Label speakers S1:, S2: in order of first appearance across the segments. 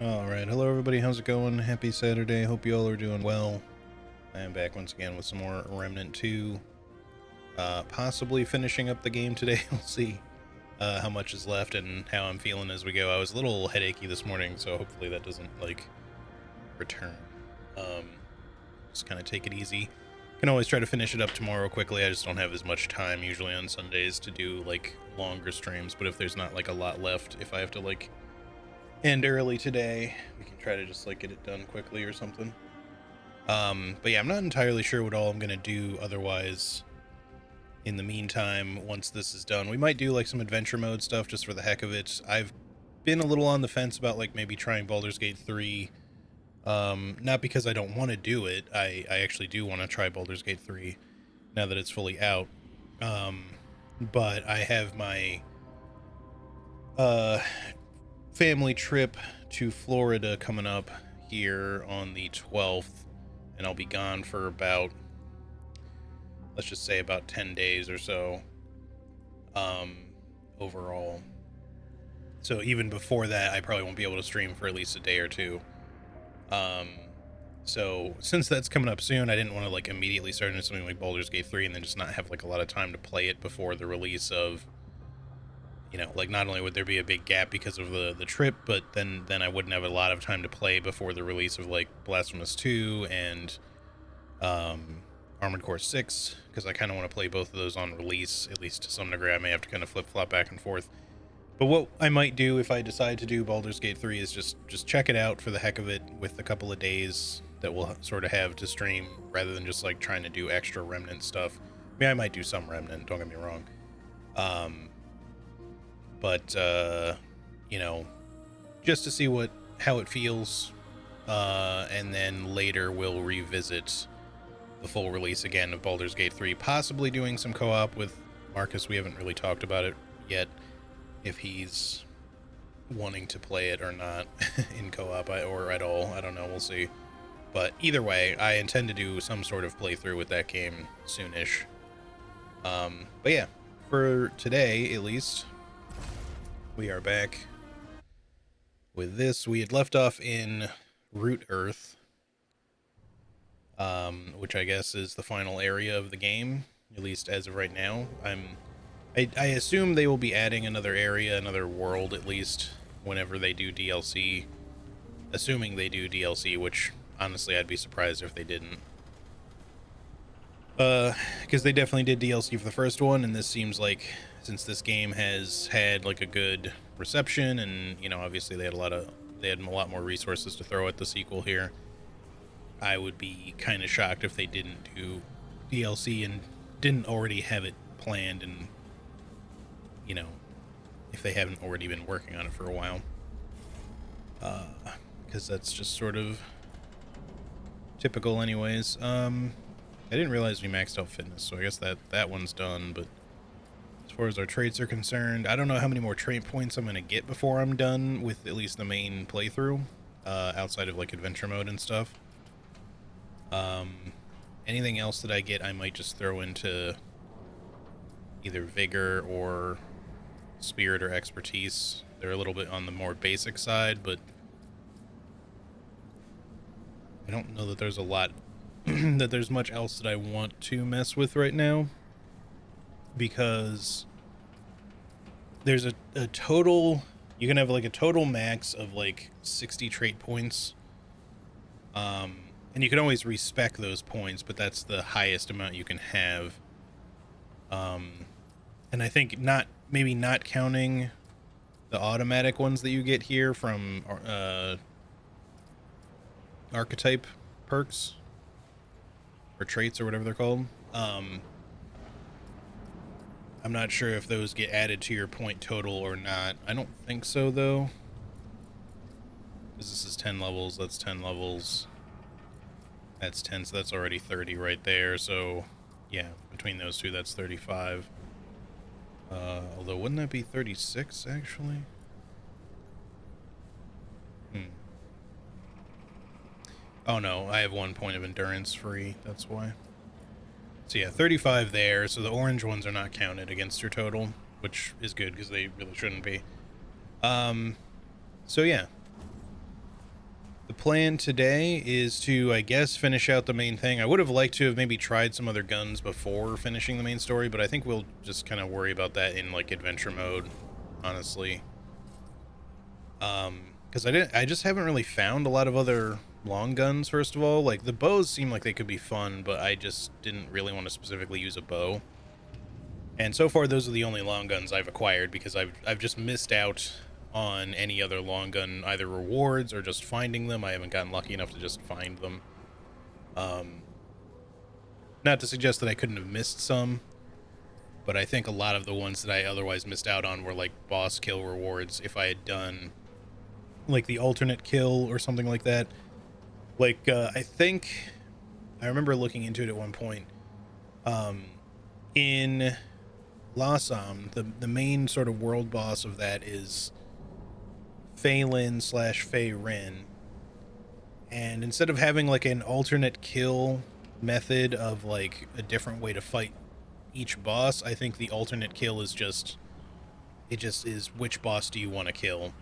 S1: Alright, hello everybody, how's it going? Happy Saturday, hope you all are doing well. I am back once again with some more Remnant 2. Possibly finishing up the game today, we'll see how much is left and how I'm feeling as we go. I was a little headachy this morning, so hopefully that doesn't, return. Just kind of take it easy. Can always try to finish it up tomorrow quickly, I just don't have as much time usually on Sundays to do, longer streams, but if there's not, a lot left, if I have to, end early today, we can try to just get it done quickly or something. But yeah, I'm not entirely sure what all I'm gonna do otherwise in the meantime once this is done. We might do some adventure mode stuff just for the heck of it. I've been a little on the fence about maybe trying Baldur's Gate 3. Not because I don't want to do it. I actually do want to try Baldur's Gate 3 now that it's fully out. But I have my family trip to Florida coming up here on the 12th, and I'll be gone for about, let's just say about 10 days or so overall. So even before that, I probably won't be able to stream for at least a day or two. So since that's coming up soon, I didn't want to immediately start into something like Baldur's Gate 3 and then just not have a lot of time to play it before the release of, not only would there be a big gap because of the trip, but then I wouldn't have a lot of time to play before the release of Blasphemous 2 and Armored Core 6, because I kind of want to play both of those on release, at least to some degree. I may have to kind of flip-flop back and forth. But what I might do if I decide to do Baldur's Gate 3 is just check it out for the heck of it with a couple of days that we'll sort of have to stream, rather than just trying to do extra Remnant stuff. I mean, I might do some Remnant, don't get me wrong. But just to see how it feels, and then later we'll revisit the full release again of Baldur's Gate 3, possibly doing some co-op with Marcus. We haven't really talked about it yet, if he's wanting to play it or not in co-op or at all. I don't know, we'll see. But either way, I intend to do some sort of playthrough with that game soonish. But yeah, for today at least, we are back with this. We had left off in Root Earth, which I guess is the final area of the game, at least as of right now. I assume they will be adding another area, another world at least, whenever they do DLC. Assuming they do DLC, which honestly I'd be surprised if they didn't. Because they definitely did DLC for the first one, and this seems like, since this game has had a good reception, and obviously they had a lot more resources to throw at the sequel here, I would be kind of shocked if they didn't do DLC and didn't already have it planned, and if they haven't already been working on it for a while, because that's just sort of typical anyways. I didn't realize we maxed out fitness, so I guess that one's done. But as far as our traits are concerned, I don't know how many more trait points I'm going to get before I'm done with at least the main playthrough, outside of adventure mode and stuff. Anything else that I get, I might just throw into either vigor or spirit or expertise. They're a little bit on the more basic side, but I don't know that there's a lot that there's much else that I want to mess with right now, because there's a total, you can have a total max of 60 trait points, and you can always respec those points, but that's the highest amount you can have. And I think maybe not counting the automatic ones that you get here from archetype perks or traits or whatever they're called. I'm not sure if those get added to your point total or not. I don't think so, though, because this is 10 levels, that's 10 levels, that's 10, so that's already 30 right there. So yeah, between those two, that's 35. Although, wouldn't that be 36, actually? Oh no, I have 1 point of endurance free, that's why. So yeah, 35 there, so the orange ones are not counted against your total, which is good, because they really shouldn't be. So yeah. The plan today is to, I guess, finish out the main thing. I would have liked to have maybe tried some other guns before finishing the main story, but I think we'll just kind of worry about that in like adventure mode, honestly. Because I just haven't really found a lot of other long guns. First of all, like the bows seem like they could be fun, but I just didn't really want to specifically use a bow. And so far, those are the only long guns I've acquired because I've just missed out on any other long gun, either rewards or just finding them. I haven't gotten lucky enough to just find them. Not to suggest that I couldn't have missed some, but I think a lot of the ones that I otherwise missed out on were like boss kill rewards if I had done like the alternate kill or something like that. Like, I think I remember looking into it at one point. In Lasam, the main sort of world boss of that is Phelan / Fei Rin. And instead of having like an alternate kill method of like a different way to fight each boss, I think the alternate kill is just, it just is which boss do you want to kill.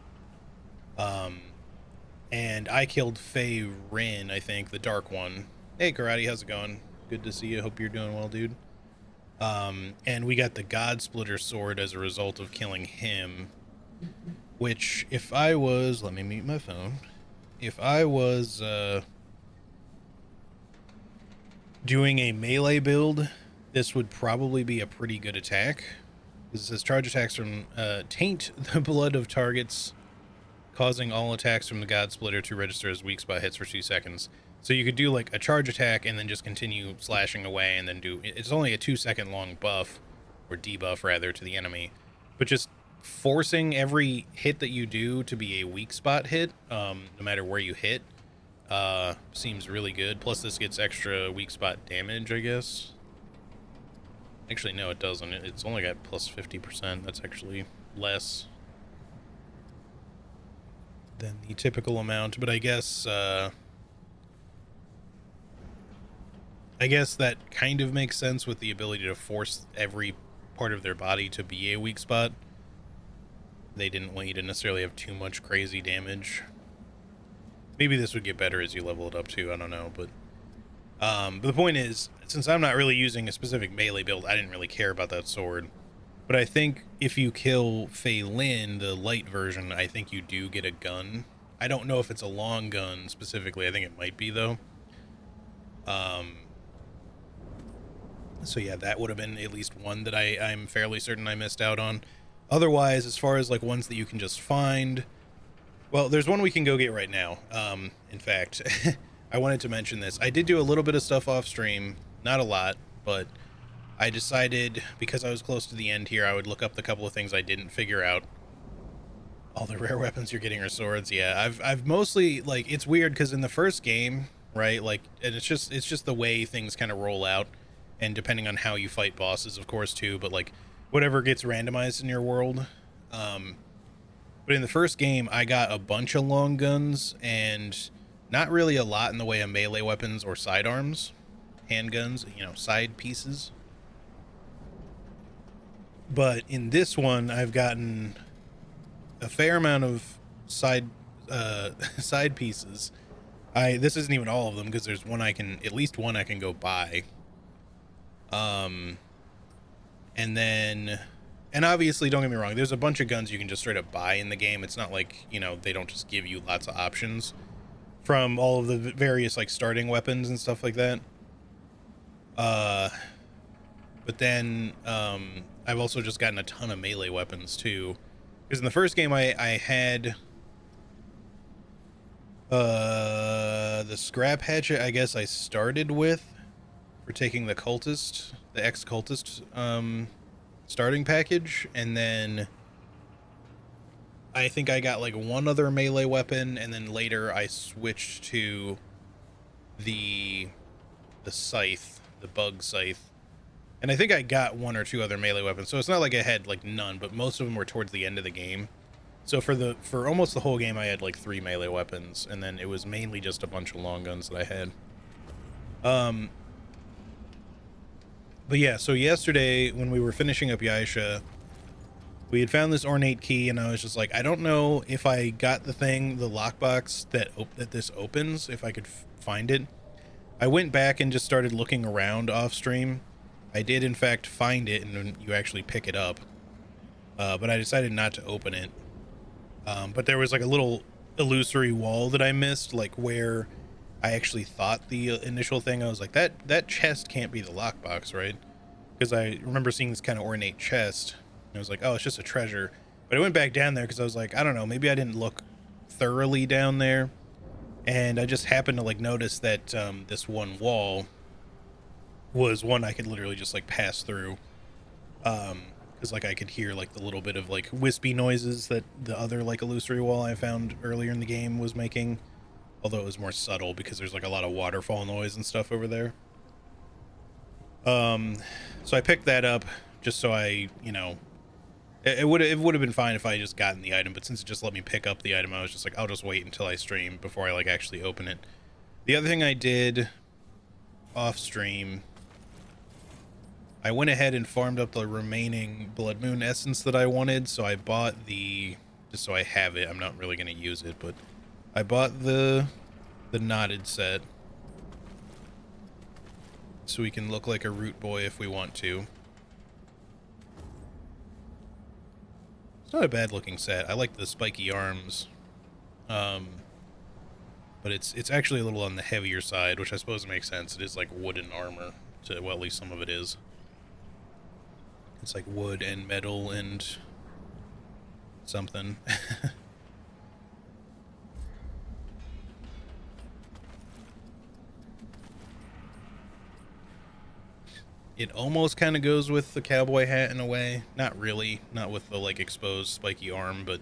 S1: And I killed Fei Rin, I think, the dark one. Hey Karate, how's it going? Good to see you. Hope you're doing well, dude. And we got the God Splitter sword as a result of killing him, which if I was, let me mute my phone. If I was doing a melee build, this would probably be a pretty good attack. This says charge attacks from taint the blood of targets, causing all attacks from the God Splitter to register as weak spot hits for 2 seconds. So you could do like a charge attack and then just continue slashing away and then do, it's only a 2-second long buff, or debuff rather, to the enemy, but just forcing every hit that you do to be a weak spot hit, no matter where you hit, seems really good. Plus this gets extra weak spot damage, I guess. Actually, no, it doesn't. It's only got plus 50%. That's actually less than the typical amount, but I guess that kind of makes sense with the ability to force every part of their body to be a weak spot. They didn't want you to necessarily have too much crazy damage. Maybe this would get better as you level it up too, I don't know, but the point is, since I'm not really using a specific melee build, I didn't really care about that sword. But I think if you kill Fei Lin, the light version, I think you do get a gun. I don't know if it's a long gun specifically. I think it might be, though. So yeah, that would have been at least one that I'm fairly certain I missed out on. Otherwise, as far as like ones that you can just find, well, there's one we can go get right now. In fact, I wanted to mention this. I did do a little bit of stuff off stream, not a lot, but I decided, because I was close to the end here, I would look up the couple of things I didn't figure out. All the rare weapons you're getting are swords. Yeah, I've mostly, like, it's weird because in the first game, right, like, and it's just the way things kind of roll out, and depending on how you fight bosses, of course, too, but like whatever gets randomized in your world. But in the first game, I got a bunch of long guns and not really a lot in the way of melee weapons or sidearms, handguns, you know, side pieces. But in this one, I've gotten a fair amount of side pieces. This isn't even all of them because there's one at least one I can go buy. And then, and obviously, don't get me wrong, there's a bunch of guns you can just straight up buy in the game. It's not like, you know, they don't just give you lots of options from all of the various like starting weapons and stuff like that. But then I've also just gotten a ton of melee weapons too, because in the first game I had the scrap hatchet, I guess I started with, for taking the ex-cultist starting package, and then I think I got like one other melee weapon, and then later I switched to the scythe, the bug scythe. And I think I got one or two other melee weapons, so it's not like I had like none, but most of them were towards the end of the game. So for almost the whole game, I had like 3 melee weapons, and then it was mainly just a bunch of long guns that I had. But yeah, so yesterday when we were finishing up Yaisha, We had found this ornate key, and I was just like, I don't know if I got the thing, the lockbox that this opens, if I could find it. I went back and just started looking around off stream. I did in fact find it, and you actually pick it up. But I decided not to open it. But there was like a little illusory wall that I missed, like where I actually thought the initial thing. I was like, that chest can't be the lockbox, right? Because I remember seeing this kind of ornate chest. And I was like, oh, it's just a treasure. But I went back down there because I was like, I don't know, maybe I didn't look thoroughly down there. And I just happened to like notice that this one wall was one I could literally just like pass through. Because like I could hear like the little bit of like wispy noises that the other like illusory wall I found earlier in the game was making. Although it was more subtle because there's like a lot of waterfall noise and stuff over there. So I picked that up just so I, you know, it would have been fine if I just gotten the item, but since it just let me pick up the item, I was just like, I'll just wait until I stream before I like actually open it. The other thing I did off stream, I went ahead and farmed up the remaining Blood Moon essence that I wanted, so I bought just so I have it. I'm not really going to use it, but I bought the knotted set so we can look like a root boy if we want to. It's not a bad looking set. I like the spiky arms. But it's actually a little on the heavier side, which I suppose makes sense. It is like wooden armor, well, at least some of it is. It's like wood and metal and something. It almost kind of goes with the cowboy hat in a way. Not really. Not with the like exposed spiky arm, but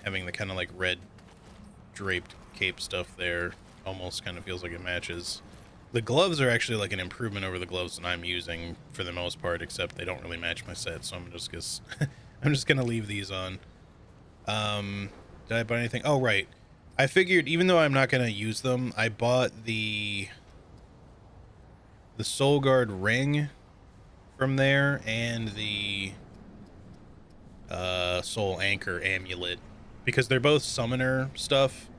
S1: having the kind of like red draped cape stuff there almost kind of feels like it matches. The gloves are actually like an improvement over the gloves that I'm using for the most part, except they don't really match my set, so I'm just gonna leave these on. Did I buy anything? Oh, right. I figured even though I'm not gonna use them, I bought the Soul Guard ring from there and the Soul Anchor amulet because they're both summoner stuff,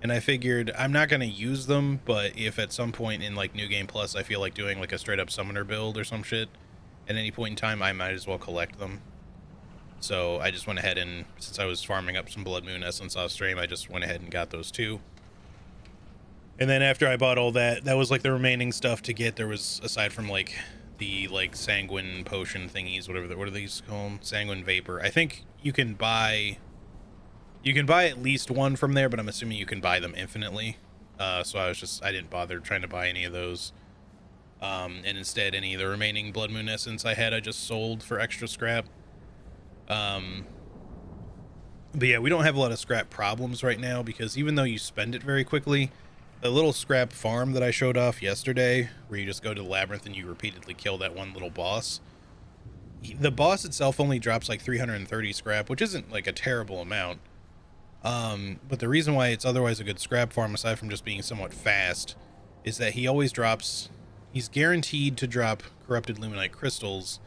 S1: and I figured I'm not going to use them, but if at some point in like New Game Plus I feel like doing like a straight up summoner build or some shit at any point in time, I might as well collect them. So I just went ahead and, since I was farming up some Blood Moon essence off stream, I just went ahead and got those two. And then after I bought all that, that was like the remaining stuff to get. There was, aside from like the like sanguine potion thingies, whatever, what are these called? Sanguine vapor. I think you can buy at least one from there, but I'm assuming you can buy them infinitely. So I didn't bother trying to buy any of those. And instead, any of the remaining Blood Moon essence I had, I just sold for extra scrap. But yeah, we don't have a lot of scrap problems right now because even though you spend it very quickly, the little scrap farm that I showed off yesterday, where you just go to the labyrinth and you repeatedly kill that one little boss, the boss itself only drops like 330 scrap, which isn't like a terrible amount. But the reason why it's otherwise a good scrap farm, aside from just being somewhat fast, is that he always drops, he's guaranteed to drop corrupted luminite crystals.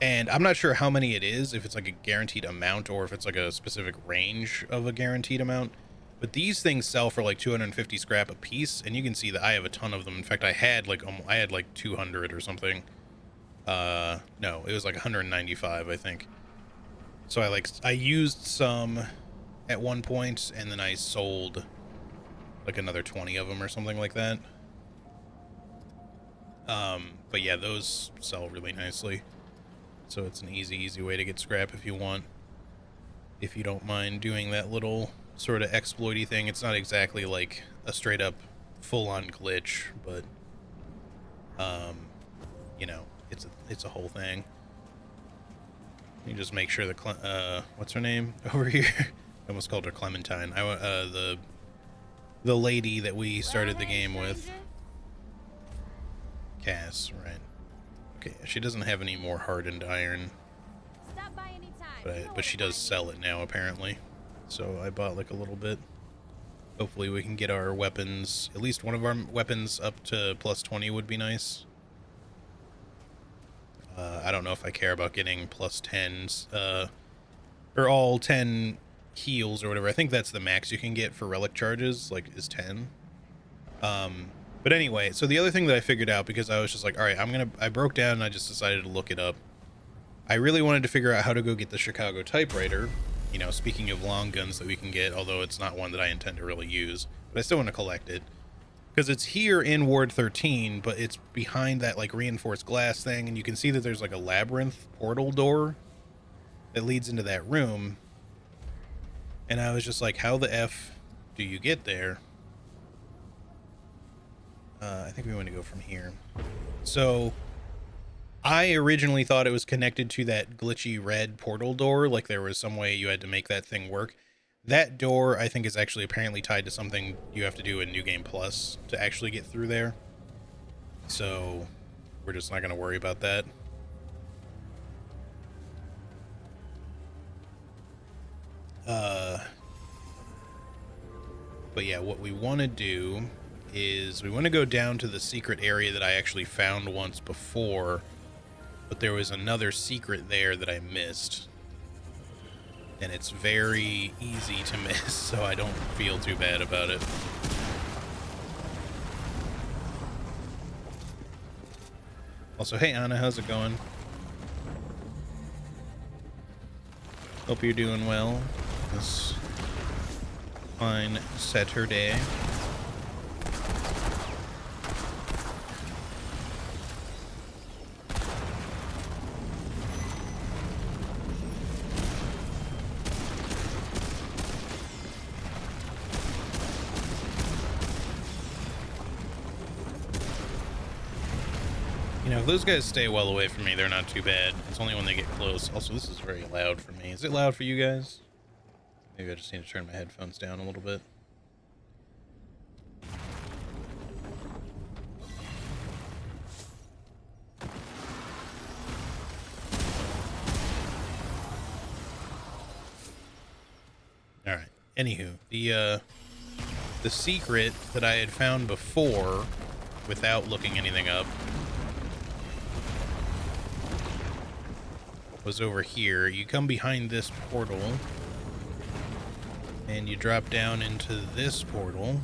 S1: And I'm not sure how many it is, if it's like a guaranteed amount or if it's like a specific range of a guaranteed amount. But these things sell for like 250 scrap a piece, and you can see that I have a ton of them. In fact, I had like 200 or something. No, it was like 195, I think. So I used some at one point, and then I sold like another 20 of them or something like that. But yeah, those sell really nicely. So it's an easy way to get scrap if you want. If you don't mind doing that little sort of exploity thing. It's not exactly like a straight up full-on glitch, but you know, it's a whole thing. You just make sure the what's her name over here? I almost called her Clementine. The lady that we started the game with, Cass, right? Okay, she doesn't have any more hardened iron, but she does sell it now apparently. So I bought like a little bit. Hopefully we can get our weapons, at least one of our weapons, up to plus 20 would be nice. I don't know if I care about getting plus 10s, or all 10 heals or whatever. I think that's the max you can get for relic charges, like, is 10. But anyway, so the other thing that I figured out, because I was just like, all right, I broke down and I just decided to look it up. I really wanted to figure out how to go get the Chicago typewriter, you know, speaking of long guns that we can get, although it's not one that I intend to really use, but I still want to collect it. Because it's here in Ward 13, but it's behind that, like, reinforced glass thing, and you can see that there's, like, a labyrinth portal door that leads into that room. And I was just like, how the F do you get there? I think we want to go from here. So I originally thought it was connected to that glitchy red portal door, like there was some way you had to make that thing work. That door, I think, is actually apparently tied to something you have to do in New Game Plus to actually get through there. So we're just not going to worry about that. But yeah, what we want to do is we want to go down to the secret area that I actually found once before, but there was another secret there that I missed. And it's very easy to miss, so I don't feel too bad about it. Also, hey Anna, how's it going? Hope you're doing well this fine Saturday. You know, if those guys stay well away from me, they're not too bad. It's only when they get close. Also, this is very loud for me. Is it loud for you guys? Maybe I just need to turn my headphones down a little bit. All right. Anywho, the secret that I had found before, without looking anything up, was over here. You come behind this portal, and you drop down into this portal,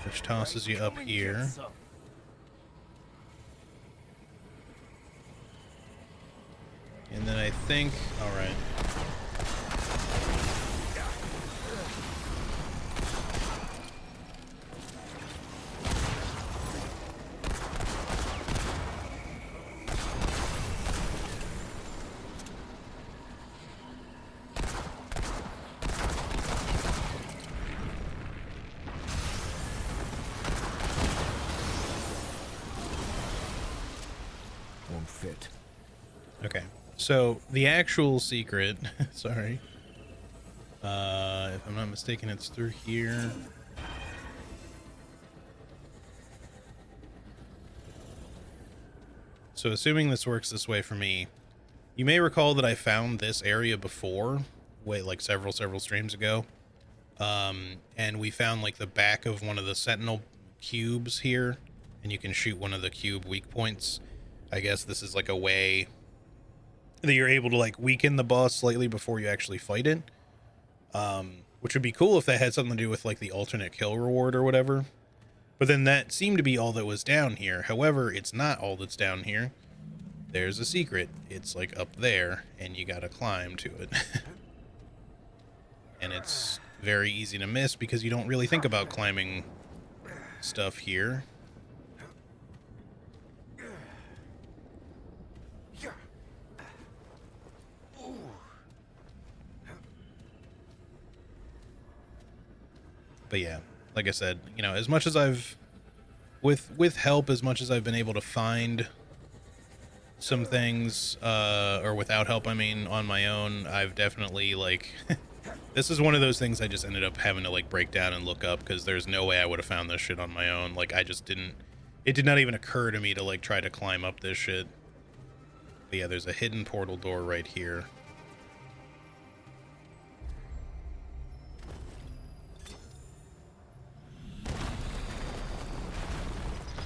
S1: which tosses you up here. And then I think, all right.
S2: Won't fit.
S1: Okay. So the actual secret, sorry. If I'm not mistaken, it's through here. So assuming this works this way for me, you may recall that I found this area before, like several streams ago. And we found like the back of one of the Sentinel cubes here, and you can shoot one of the cube weak points. I guess this is like a way that you're able to like weaken the boss slightly before you actually fight it. Which would be cool if that had something to do with like the alternate kill reward or whatever. But then that seemed to be all that was down here. However, it's not all that's down here. There's a secret. It's like up there, and you gotta climb to it. And it's very easy to miss because you don't really think about climbing stuff here. But yeah, like I said, you know, as much as I've with help, as much as I've been able to find some things, or without help, I mean, on my own, I've definitely like this is one of those things I just ended up having to like break down and look up, because there's no way I would have found this shit on my own. Like, I just didn't, it did not even occur to me to like try to climb up this shit. But yeah, there's a hidden portal door right here.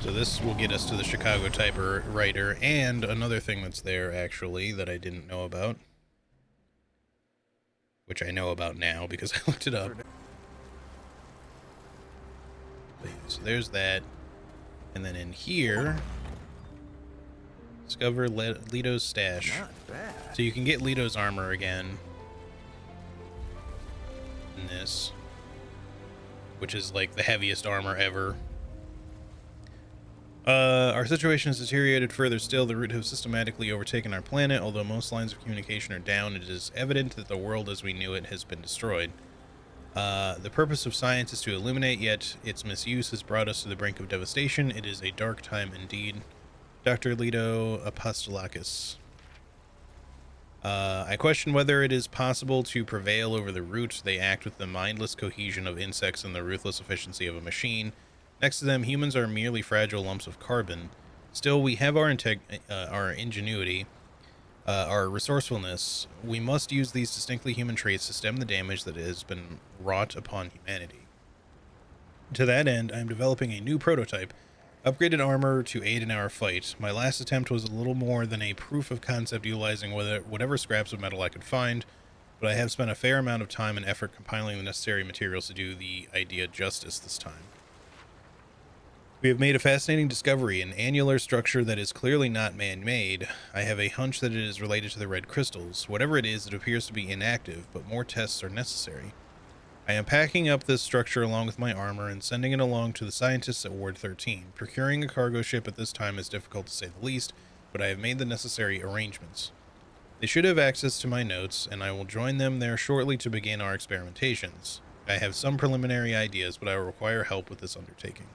S1: So this will get us to the Chicago typewriter, and another thing that's there, actually, that I didn't know about. Which I know about now, because I looked it up. So there's that. And then in here, discover Leto's stash. So you can get Leto's armor again. In this. Which is like the heaviest armor ever. Our situation has deteriorated further still. The root have systematically overtaken our planet. Although most lines of communication are down, it is evident that the world as we knew it has been destroyed. The purpose of science is to illuminate, yet its misuse has brought us to the brink of devastation. It is a dark time indeed. Dr. Leto Apostolakis. I question whether it is possible to prevail over the root. They act with the mindless cohesion of insects and the ruthless efficiency of a machine. Next to them, humans are merely fragile lumps of carbon. Still, we have our ingenuity, our resourcefulness. We must use these distinctly human traits to stem the damage that has been wrought upon humanity. To that end, I am developing a new prototype, upgraded armor to aid in our fight. My last attempt was a little more than a proof of concept utilizing whatever scraps of metal I could find, but I have spent a fair amount of time and effort compiling the necessary materials to do the idea justice this time. We have made a fascinating discovery, an annular structure that is clearly not man-made. I have a hunch that it is related to the red crystals. Whatever it is, it appears to be inactive, but more tests are necessary. I am packing up this structure along with my armor and sending it along to the scientists at Ward 13. Procuring a cargo ship at this time is difficult to say the least, but I have made the necessary arrangements. They should have access to my notes, and I will join them there shortly to begin our experimentations. I have some preliminary ideas, but I will require help with this undertaking.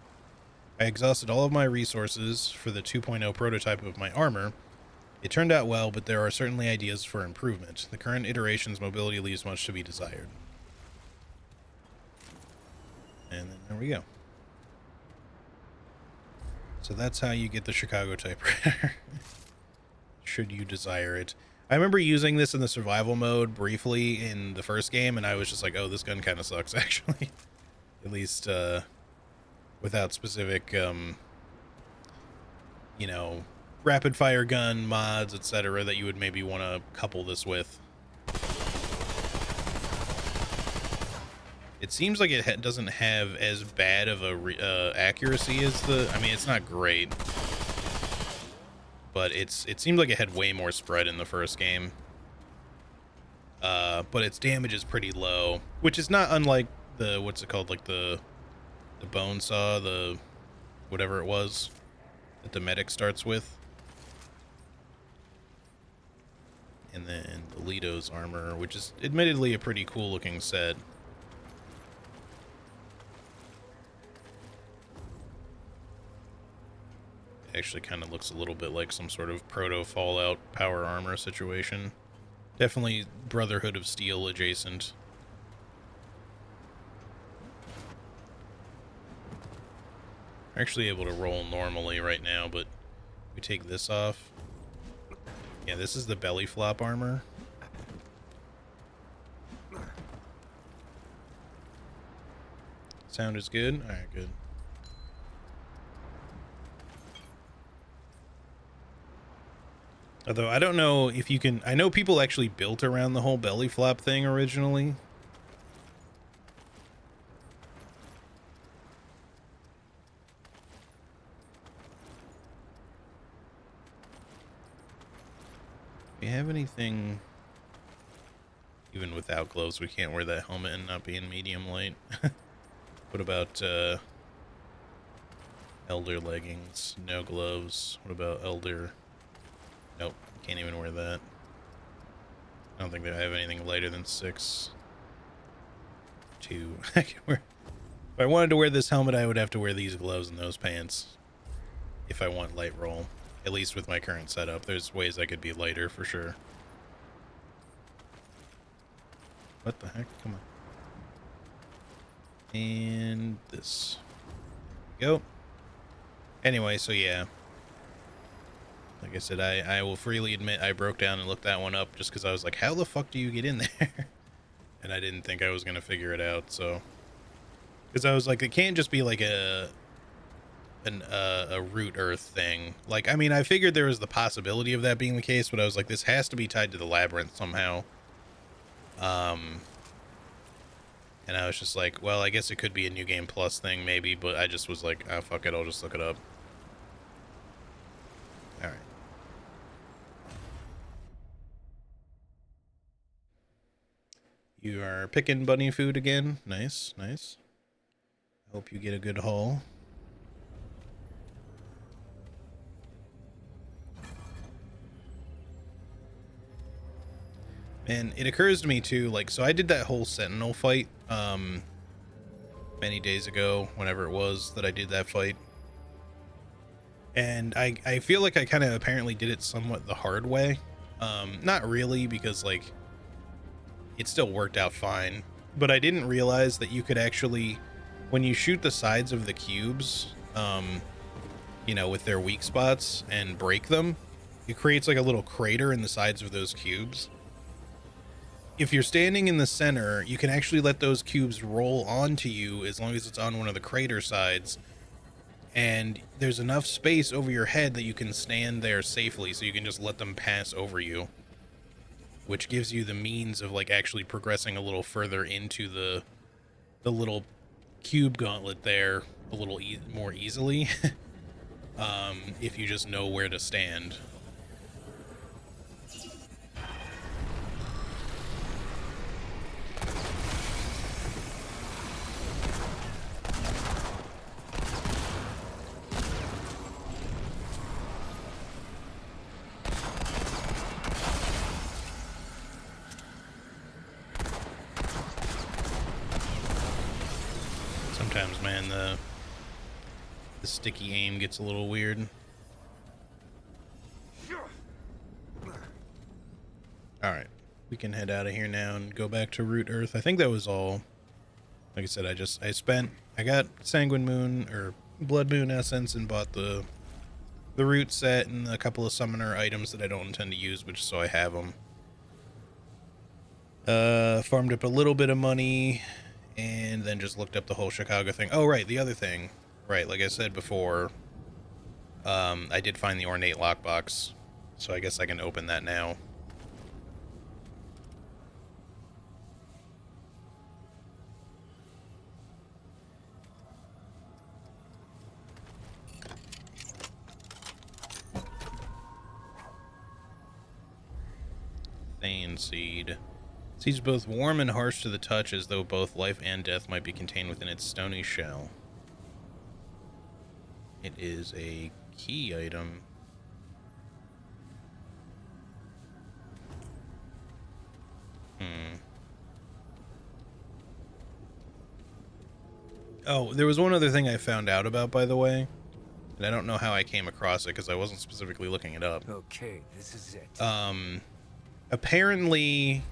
S1: I exhausted all of my resources for the 2.0 prototype of my armor. It turned out well, but there are certainly ideas for improvement. The current iteration's mobility leaves much to be desired. And then there we go. So that's how you get the Chicago typewriter. Should you desire it. I remember using this in the survival mode briefly in the first game, and I was just like, oh, this gun kind of sucks, actually. At least, without specific, you know, rapid fire gun mods, etc., that you would maybe want to couple this with. It seems like it doesn't have as bad of a accuracy as the... I mean, it's not great, but it seems like it had way more spread in the first game. But its damage is pretty low, which is not unlike the... what's it called? Like the bone saw, the whatever it was that the medic starts with. And then the Leto's armor, which is admittedly a pretty cool looking set. Actually kind of looks a little bit like some sort of proto Fallout power armor situation. Definitely Brotherhood of Steel adjacent. We're actually able to roll normally right now, but we take this off. Yeah, this is the belly flop armor. Sound is good? Alright, good. Although I don't know if you can... I know people actually built around the whole belly flop thing originally. Do we have anything... Even without gloves, we can't wear that helmet and not be in medium light. What about, Elder leggings? No gloves. What about Elder... Nope, can't even wear that. I don't think that I have anything lighter than 6. 2. I can wear... If I wanted to wear this helmet, I would have to wear these gloves and those pants. If I want light roll. At least with my current setup. There's ways I could be lighter for sure. What the heck? Come on. And this. There we go. Anyway, so yeah. Like I said, I will freely admit I broke down and looked that one up just because I was like, how the fuck do you get in there? And I didn't think I was going to figure it out, so... Because I was like, it can't just be like a a root earth thing. Like, I mean, I figured there was the possibility of that being the case, but I was like, this has to be tied to the labyrinth somehow. And I was just like, well, I guess it could be a New Game Plus thing, maybe, but I just was like, oh, fuck it, I'll just look it up. All right. You are picking bunny food again. Nice, nice. Hope you get a good haul. And it occurs to me too, like, so I did that whole Sentinel fight, many days ago, whenever it was that I did that fight. And I feel like I kind of apparently did it somewhat the hard way. Not really, because like it still worked out fine, but I didn't realize that you could actually, when you shoot the sides of the cubes, you know, with their weak spots and break them, it creates like a little crater in the sides of those cubes. If you're standing in the center, you can actually let those cubes roll onto you as long as it's on one of the crater sides. And there's enough space over your head that you can stand there safely, so you can just let them pass over you. Which gives you the means of like actually progressing a little further into the little cube gauntlet there a little more easily. If you just know where to stand. Sometimes, man, the sticky aim gets a little weird. Alright, we can head out of here now and go back to Root Earth. I think that was all. Like I said, I got Sanguine Moon, or Blood Moon Essence, and bought the root set and a couple of summoner items that I don't intend to use, but just so I have them. Farmed up a little bit of money, and then just looked up the whole Chicago thing. Oh, right, the other thing. Right, like I said before, I did find the ornate lockbox, so I guess I can open that now. Thane seed. Seeds both warm and harsh to the touch, as though both life and death might be contained within its stony shell. It is a key item. Oh, there was one other thing I found out about, by the way. And I don't know how I came across it, because I wasn't specifically looking it up.
S2: Okay, this is it.
S1: Apparently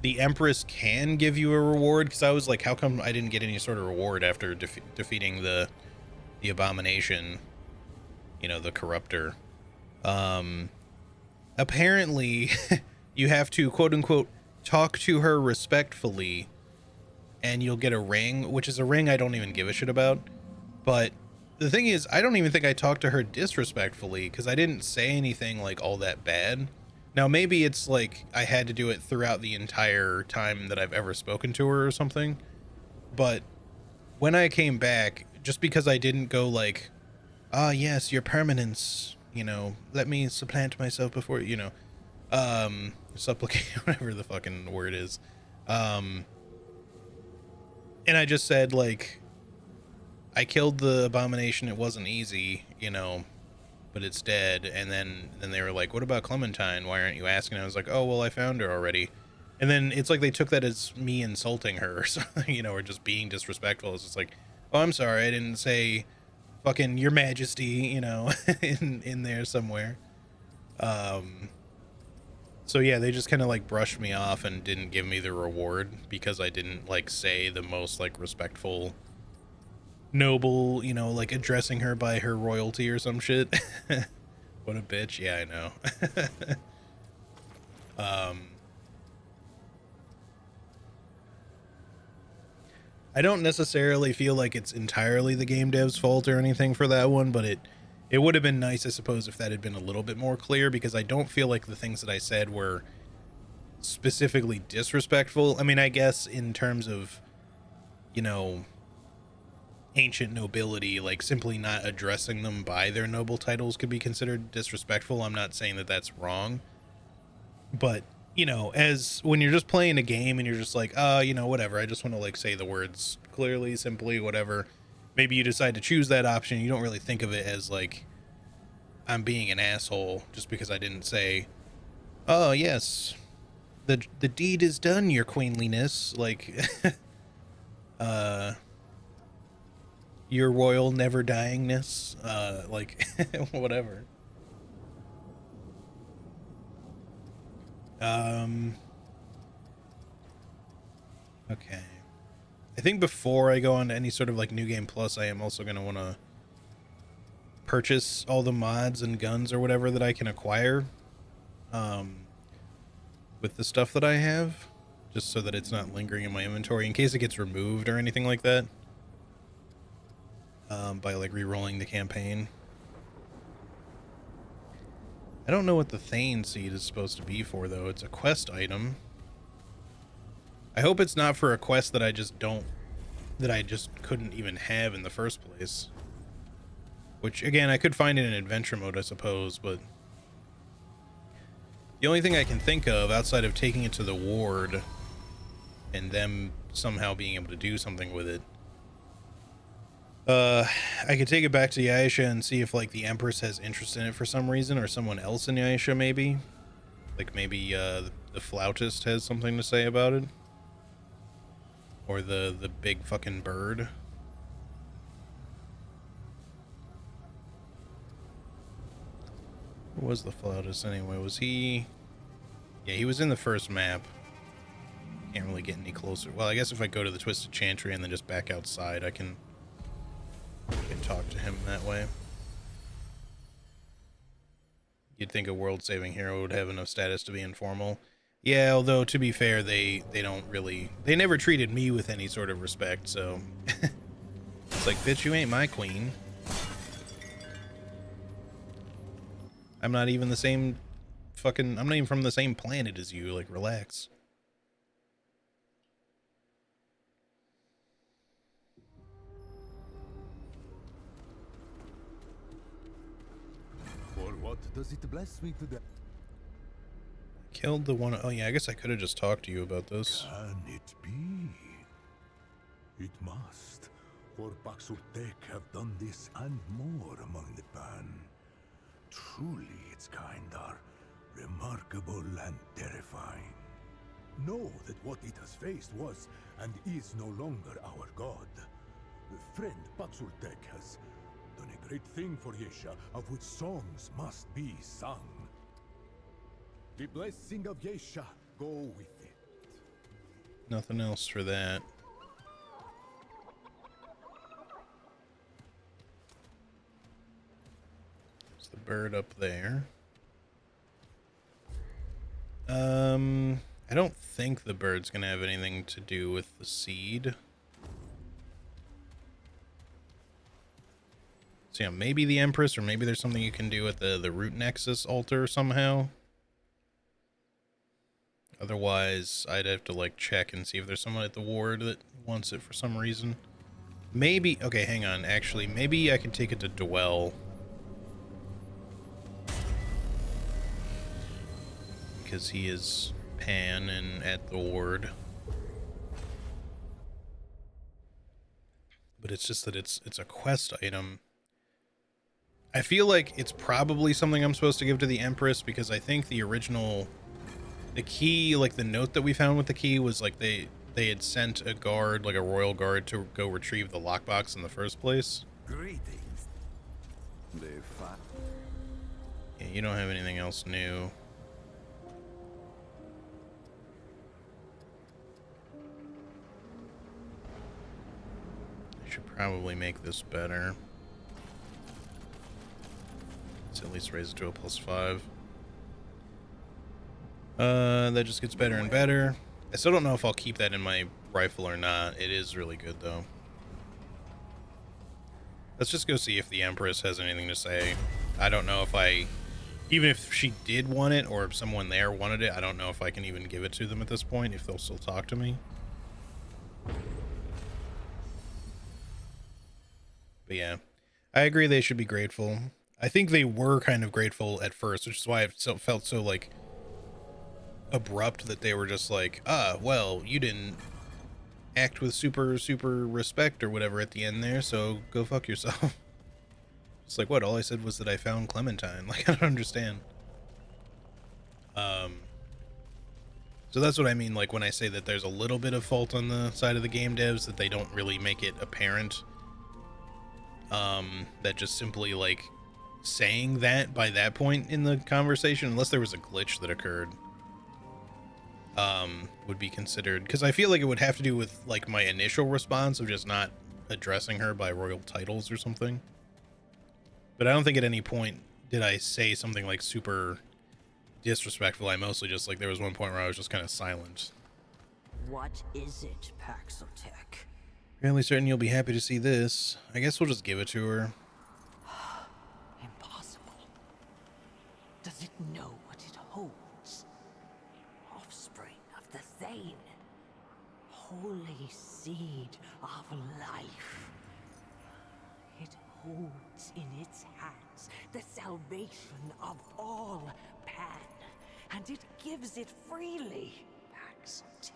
S1: the Empress can give you a reward, because I was like, how come I didn't get any sort of reward after defeating the abomination, you know, the corruptor. Apparently you have to, quote unquote, talk to her respectfully, and you'll get a ring, which is a ring I don't even give a shit about. But the thing is, I don't even think I talked to her disrespectfully, because I didn't say anything like all that bad. Now, maybe it's like I had to do it throughout the entire time that I've ever spoken to her or something. But when I came back, just because I didn't go like, ah, yes, your permanence, you know, let me supplant myself before, you know, supplicate, whatever the fucking word is. And I just said, like, I killed the abomination, it wasn't easy, you know, but it's dead. And then they were like, what about Clementine? Why aren't you asking? I was like, oh, well, I found her already. And then it's like they took that as me insulting her or something, you know, or just being disrespectful. It's just like, oh, I'm sorry, I didn't say fucking your majesty, you know, in there somewhere. So yeah, they just kind of like brushed me off and didn't give me the reward because I didn't like say the most like respectful, noble, you know, like addressing her by her royalty or some shit. What a bitch. Yeah, I know. I don't necessarily feel like it's entirely the game dev's fault or anything for that one, but it would have been nice, I suppose, if that had been a little bit more clear, because I don't feel like the things that I said were specifically disrespectful. I mean, I guess in terms of, you know, ancient nobility, like simply not addressing them by their noble titles could be considered disrespectful. I'm not saying that that's wrong, but you know, as when you're just playing a game and you're just like, you know, whatever, I just want to like say the words clearly, simply, whatever. Maybe you decide to choose that option. You don't really think of it as like I'm being an asshole just because I didn't say, oh yes, the deed is done, your queenliness. Like, uh, your royal never dyingness. Like, whatever. Um. Okay. I think before I go on to any sort of like New Game Plus, I am also going to want to purchase all the mods and guns or whatever that I can acquire with the stuff that I have, just so that it's not lingering in my inventory in case it gets removed or anything like that, by like re-rolling the campaign. I don't know what the Thane seed is supposed to be for, though. It's a quest item. I hope it's not for a quest that I just couldn't even have in the first place. Which, again, I could find it in adventure mode, I suppose, but the only thing I can think of outside of taking it to the ward and them somehow being able to do something with it, I could take it back to Yaisha and see if, like, the Empress has interest in it for some reason, or someone else in Yaisha, maybe. Like, maybe, the flautist has something to say about it. Or the big fucking bird. Where was the flautist anyway? Was he... Yeah, he was in the first map. Can't really get any closer. Well, I guess if I go to the Twisted Chantry and then just back outside, I can talk to him that way. You'd think a world-saving hero would have enough status to be informal. Yeah, although, to be fair, they don't really... They never treated me with any sort of respect, so... It's like, bitch, you ain't my queen. I'm not even the same fucking... I'm not even from the same planet as you. Like, relax.
S3: For what does it bless me today?
S1: Killed the one... Oh, yeah, I guess I could have just talked to you about this.
S3: Can it be? It must. For Baxurtek have done this and more among the band. Truly its kind are remarkable and terrifying. Know that what it has faced was and is no longer our god. Friend Baxurtek has done a great thing for Yesha, of which songs must be sung. The blessing of Yesha go with it.
S1: Nothing else for that. There's the bird up there. I don't think the bird's gonna have anything to do with the seed. So yeah, maybe the Empress, or maybe there's something you can do at the Root Nexus altar somehow. Otherwise, I'd have to like check and see if there's someone at the ward that wants it for some reason. Maybe, okay, hang on. Actually, maybe I can take it to Dwell. Because he is Pan and at the ward. But it's just that it's a quest item. I feel like it's probably something I'm supposed to give to the Empress, because I think the original... The key, like the note that we found with the key was like they had sent a guard, like a royal guard, to go retrieve the lockbox in the first place.
S2: Greetings.
S1: Yeah, you don't have anything else new. I should probably make this better. Let's at least raise it to a +5. That just gets better and better. I still don't know if I'll keep that in my rifle or not. It is really good, though. Let's just go see if the Empress has anything to say. I don't know if even if she did want it, or if someone there wanted it, I don't know if I can even give it to them at this point, if they'll still talk to me. But yeah, I agree they should be grateful. I think they were kind of grateful at first, which is why it felt so, like, abrupt that they were just like, well, you didn't act with super respect or whatever at the end there, so go fuck yourself. It's like, what? All I said was that I found Clementine. Like, I don't understand. So that's what I mean, like, when I say that there's a little bit of fault on the side of the game devs, that they don't really make it apparent. That just simply, like, saying that by that point in the conversation, unless there was a glitch that occurred, would be considered, because I feel like it would have to do with, like, my initial response of just not addressing her by royal titles or something. But I don't think at any point did I say something, like, super disrespectful. I mostly just, like, there was one point where I was just kind of silent.
S2: What is it, Paxotech?
S1: Fairly certain you'll be happy to see this. I guess we'll just give it to her.
S2: Impossible. Does it know what it holds? Offspring of the Thane. Holy seed of life. It holds in its hands the salvation of all Pan, and it gives it freely, Paxotech.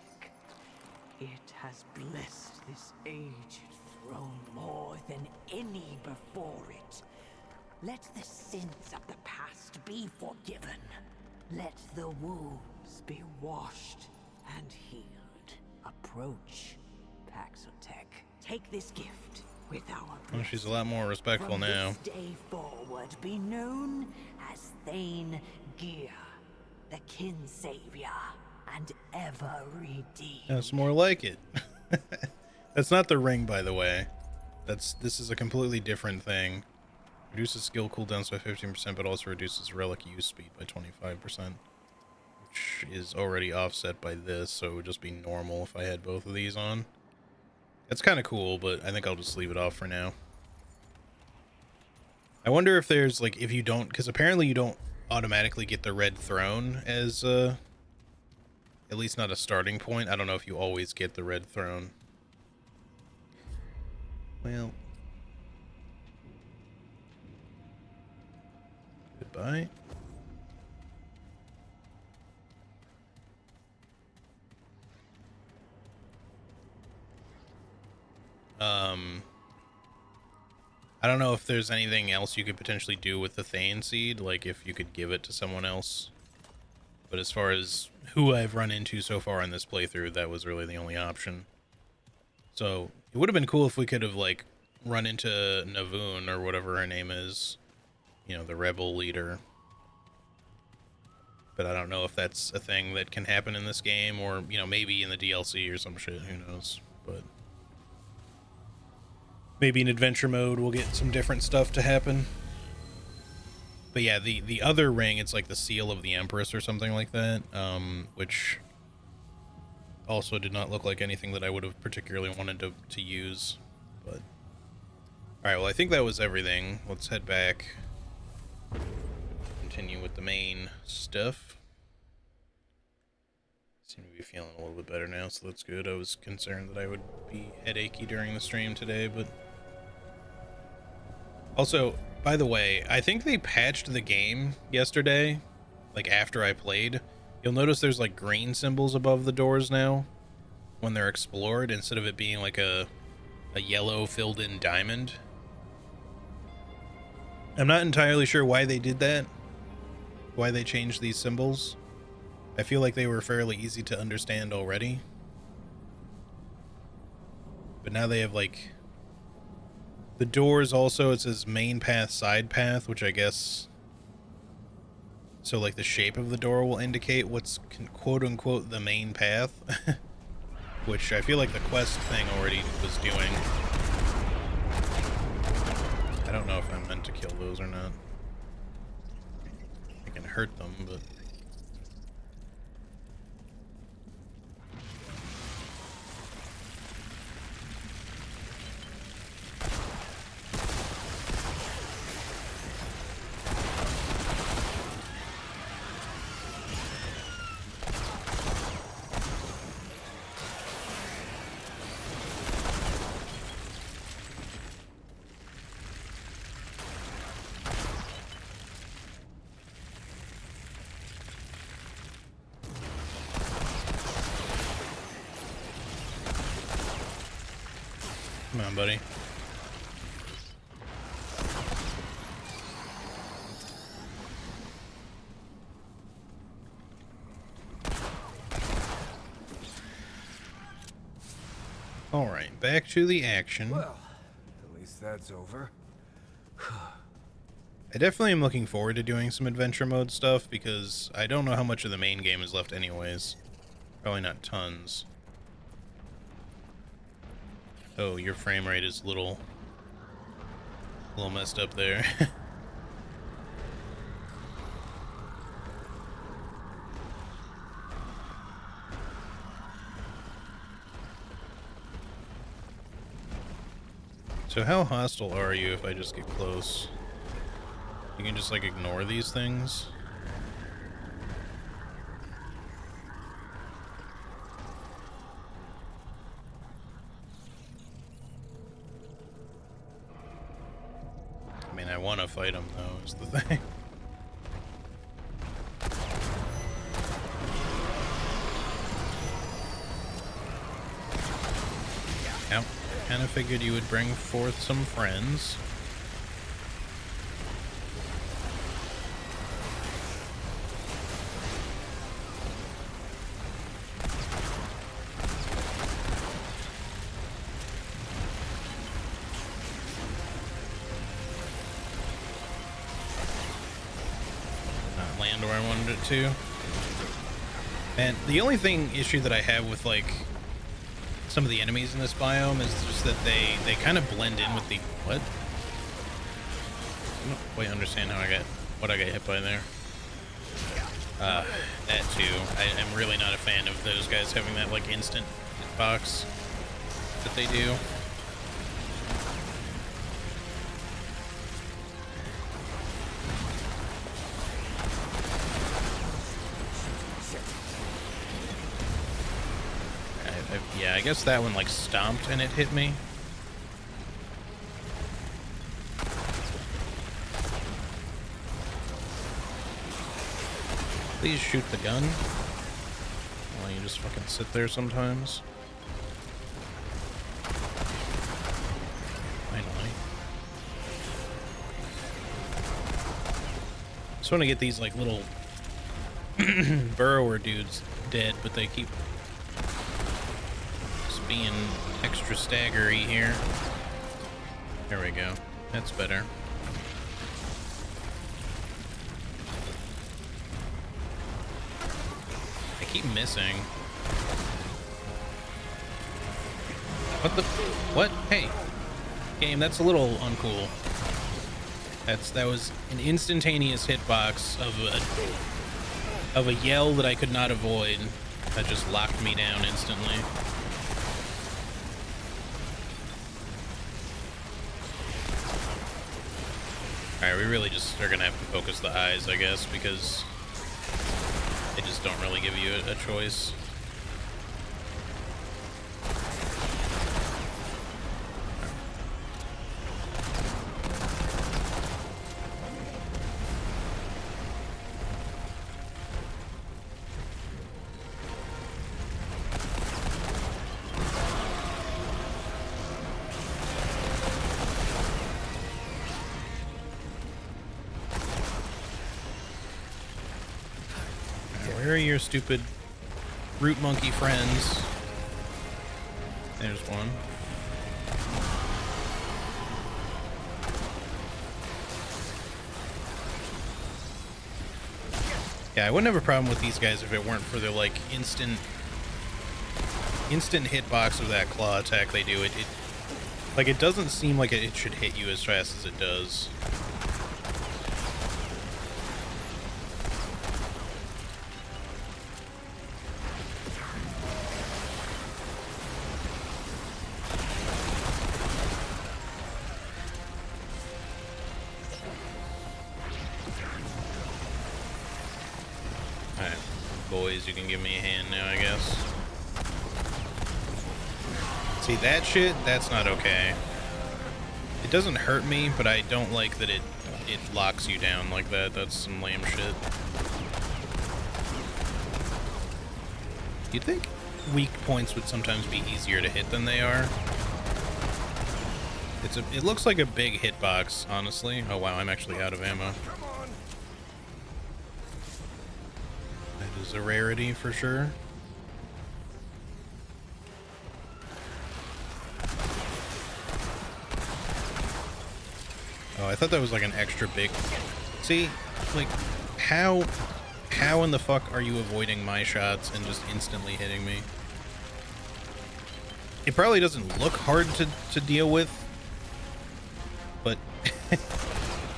S2: It has blessed this aged throne more than any before it. Let the sins of the past be forgiven. Let the wounds be washed and healed. Approach, Paxotech. Take this gift with our
S1: Oh, she's a lot more respectful
S2: From
S1: now.
S2: this day forward, be known as Thane Gear, the kin savior and ever redeemed.
S1: That's more like it. That's not the ring, by the way. This is a completely different thing. Reduces skill cooldowns by 15%, but also reduces relic use speed by 25%, which is already offset by this, so it would just be normal if I had both of these on. It's kind of cool, but I think I'll just leave it off for now. I wonder if there's, like, if you don't, because apparently you don't automatically get the red throne as, at least not a starting point. I don't know if you always get the red throne. Well, goodbye. I don't know if there's anything else you could potentially do with the Thane seed, like if you could give it to someone else. But as far as who I've run into so far in this playthrough, that was really the only option. So it would have been cool if we could have, like, run into Navoon or whatever her name is, you know, the rebel leader. But I don't know if that's a thing that can happen in this game, or, you know, maybe in the DLC or some shit, who knows. But maybe in adventure mode we'll get some different stuff to happen. But yeah, the other ring, it's like the seal of the Empress or something like that, which also did not look like anything that I would have particularly wanted to use. But alright, well, I think that was everything. Let's head back, continue with the main stuff. Seem to be feeling a little bit better now, so that's good. I was concerned that I would be headachy during the stream today, but also, by the way, I think they patched the game yesterday, like after I played. You'll notice there's, like, green symbols above the doors now when they're explored, instead of it being like a yellow filled in diamond. I'm not entirely sure why they did that, why they changed these symbols. I feel like they were fairly easy to understand already. But now they have, like, the doors also, it says main path, side path, which I guess, so, like, the shape of the door will indicate what's quote-unquote the main path. Which I feel like the quest thing already was doing. I don't know if I'm meant to kill those or not. I can hurt them, but Come on, buddy. All right, back to the action.
S4: Well, at least that's over.
S1: I definitely am looking forward to doing some adventure mode stuff because I don't know how much of the main game is left anyways. Probably not tons. Oh, your frame rate is a little messed up there. So how hostile are you if I just get close? You can just like ignore these things? I mean, I want to fight them though, is the thing. Yep. Kind of figured you would bring forth some friends. Not land where I wanted it to. And the only issue that I have with like some of the enemies in this biome is just that they kind of blend in with the what? I don't quite understand how what I got hit by there. That too. I'm really not a fan of those guys having that like instant hitbox that they do. Yeah, I guess that one like stomped and it hit me. Please shoot the gun. Well, you just fucking sit there sometimes. Finally. Just want to get these like little burrower dudes dead, but they keep being extra staggery here. There we go. That's better. I keep missing. What the? What? Hey, game. That's a little uncool. That was an instantaneous hitbox of a yell that I could not avoid. That just locked me down instantly. Alright, we really just are gonna have to focus the eyes, I guess, because they just don't really give you a choice. Where are your stupid root monkey friends? There's one. Yeah, I wouldn't have a problem with these guys if it weren't for their like instant hitbox of that claw attack they do. It doesn't seem like it should hit you as fast as it does. Alright, boys, you can give me a hand now, I guess. See, that shit, that's not okay. It doesn't hurt me, but I don't like that it locks you down like that. That's some lame shit. You'd think weak points would sometimes be easier to hit than they are. It looks like a big hitbox, honestly. Oh wow, I'm actually out of ammo. That is a rarity for sure. Oh, I thought that was like an extra big. See, like, how in the fuck are you avoiding my shots and just instantly hitting me? It probably doesn't look hard to deal with, but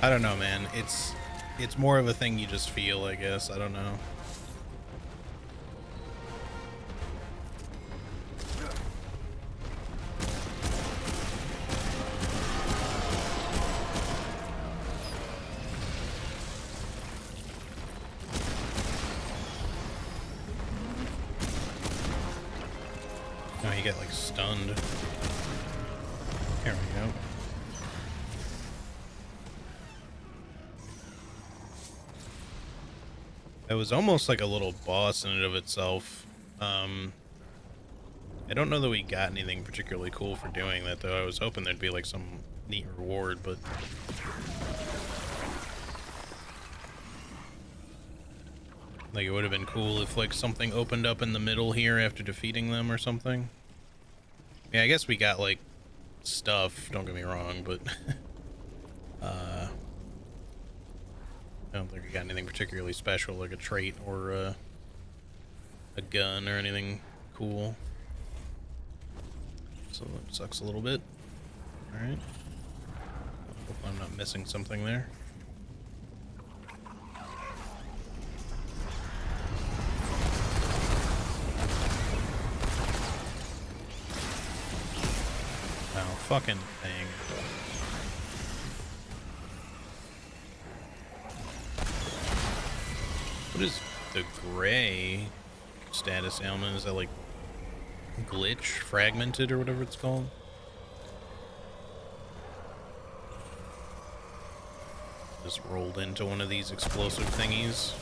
S1: I don't know, man. It's more of a thing you just feel, I guess. I don't know. Oh, he got like stunned. There we go. It was almost like a little boss in and of itself. I don't know that we got anything particularly cool for doing that, though. I was hoping there'd be like some neat reward, but like it would have been cool if like something opened up in the middle here after defeating them or something. Yeah, I guess we got like stuff, don't get me wrong, but I don't think we got anything particularly special, like a trait or a gun or anything cool. So it sucks a little bit. Alright. Hope I'm not missing something there. Oh, fucking thing. What is the gray status ailment? Is that like glitch, fragmented, or whatever it's called? Just rolled into one of these explosive thingies.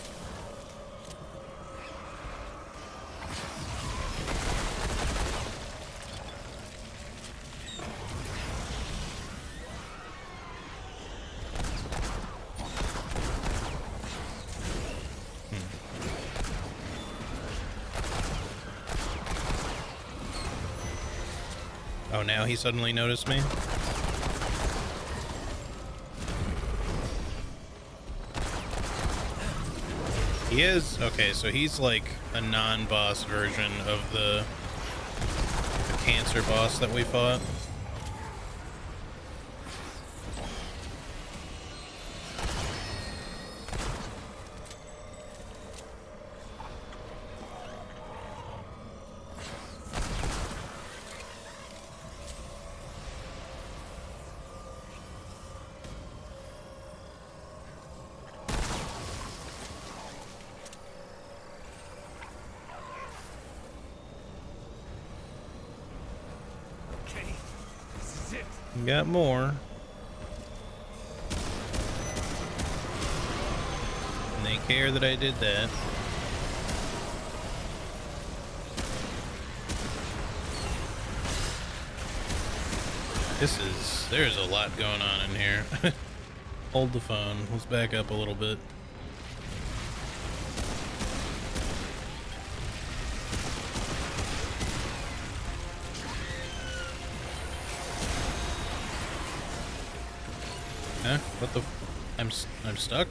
S1: Oh, now he suddenly noticed me? He is? Okay, so he's like a non-boss version of the cancer boss that we fought. Got more. And they care that I did that. There's a lot going on in here. Hold the phone. Let's back up a little bit. Huh? What the I'm stuck?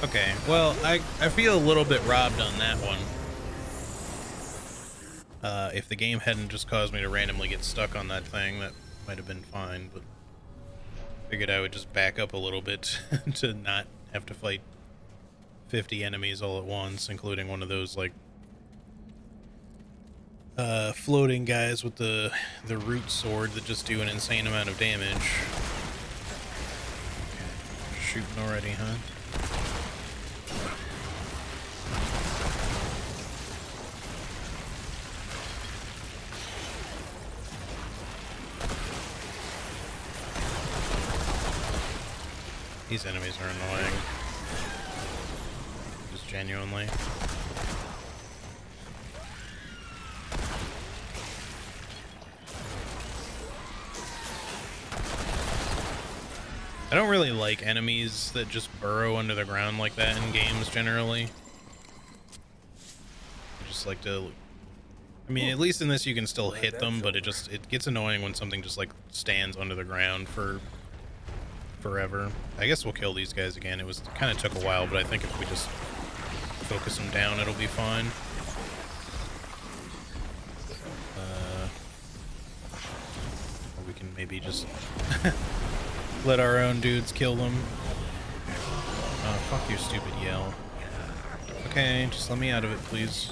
S1: Okay, well, I feel a little bit robbed on that one. If the game hadn't just caused me to randomly get stuck on that thing, that might have been fine, but figured I would just back up a little bit to not have to fight 50 enemies all at once, including one of those, like, floating guys with the root sword that just do an insane amount of damage. Okay. Shooting already, huh? These enemies are annoying. Just genuinely. I don't really like enemies that just burrow under the ground like that in games generally. I just like to, I mean, at least in this you can still hit them, but it gets annoying when something just like stands under the ground for forever. I guess we'll kill these guys again. It kind of took a while, but I think if we just focus them down, it'll be fine. Or we can maybe just let our own dudes kill them. Fuck your stupid yell. Okay, just let me out of it, please.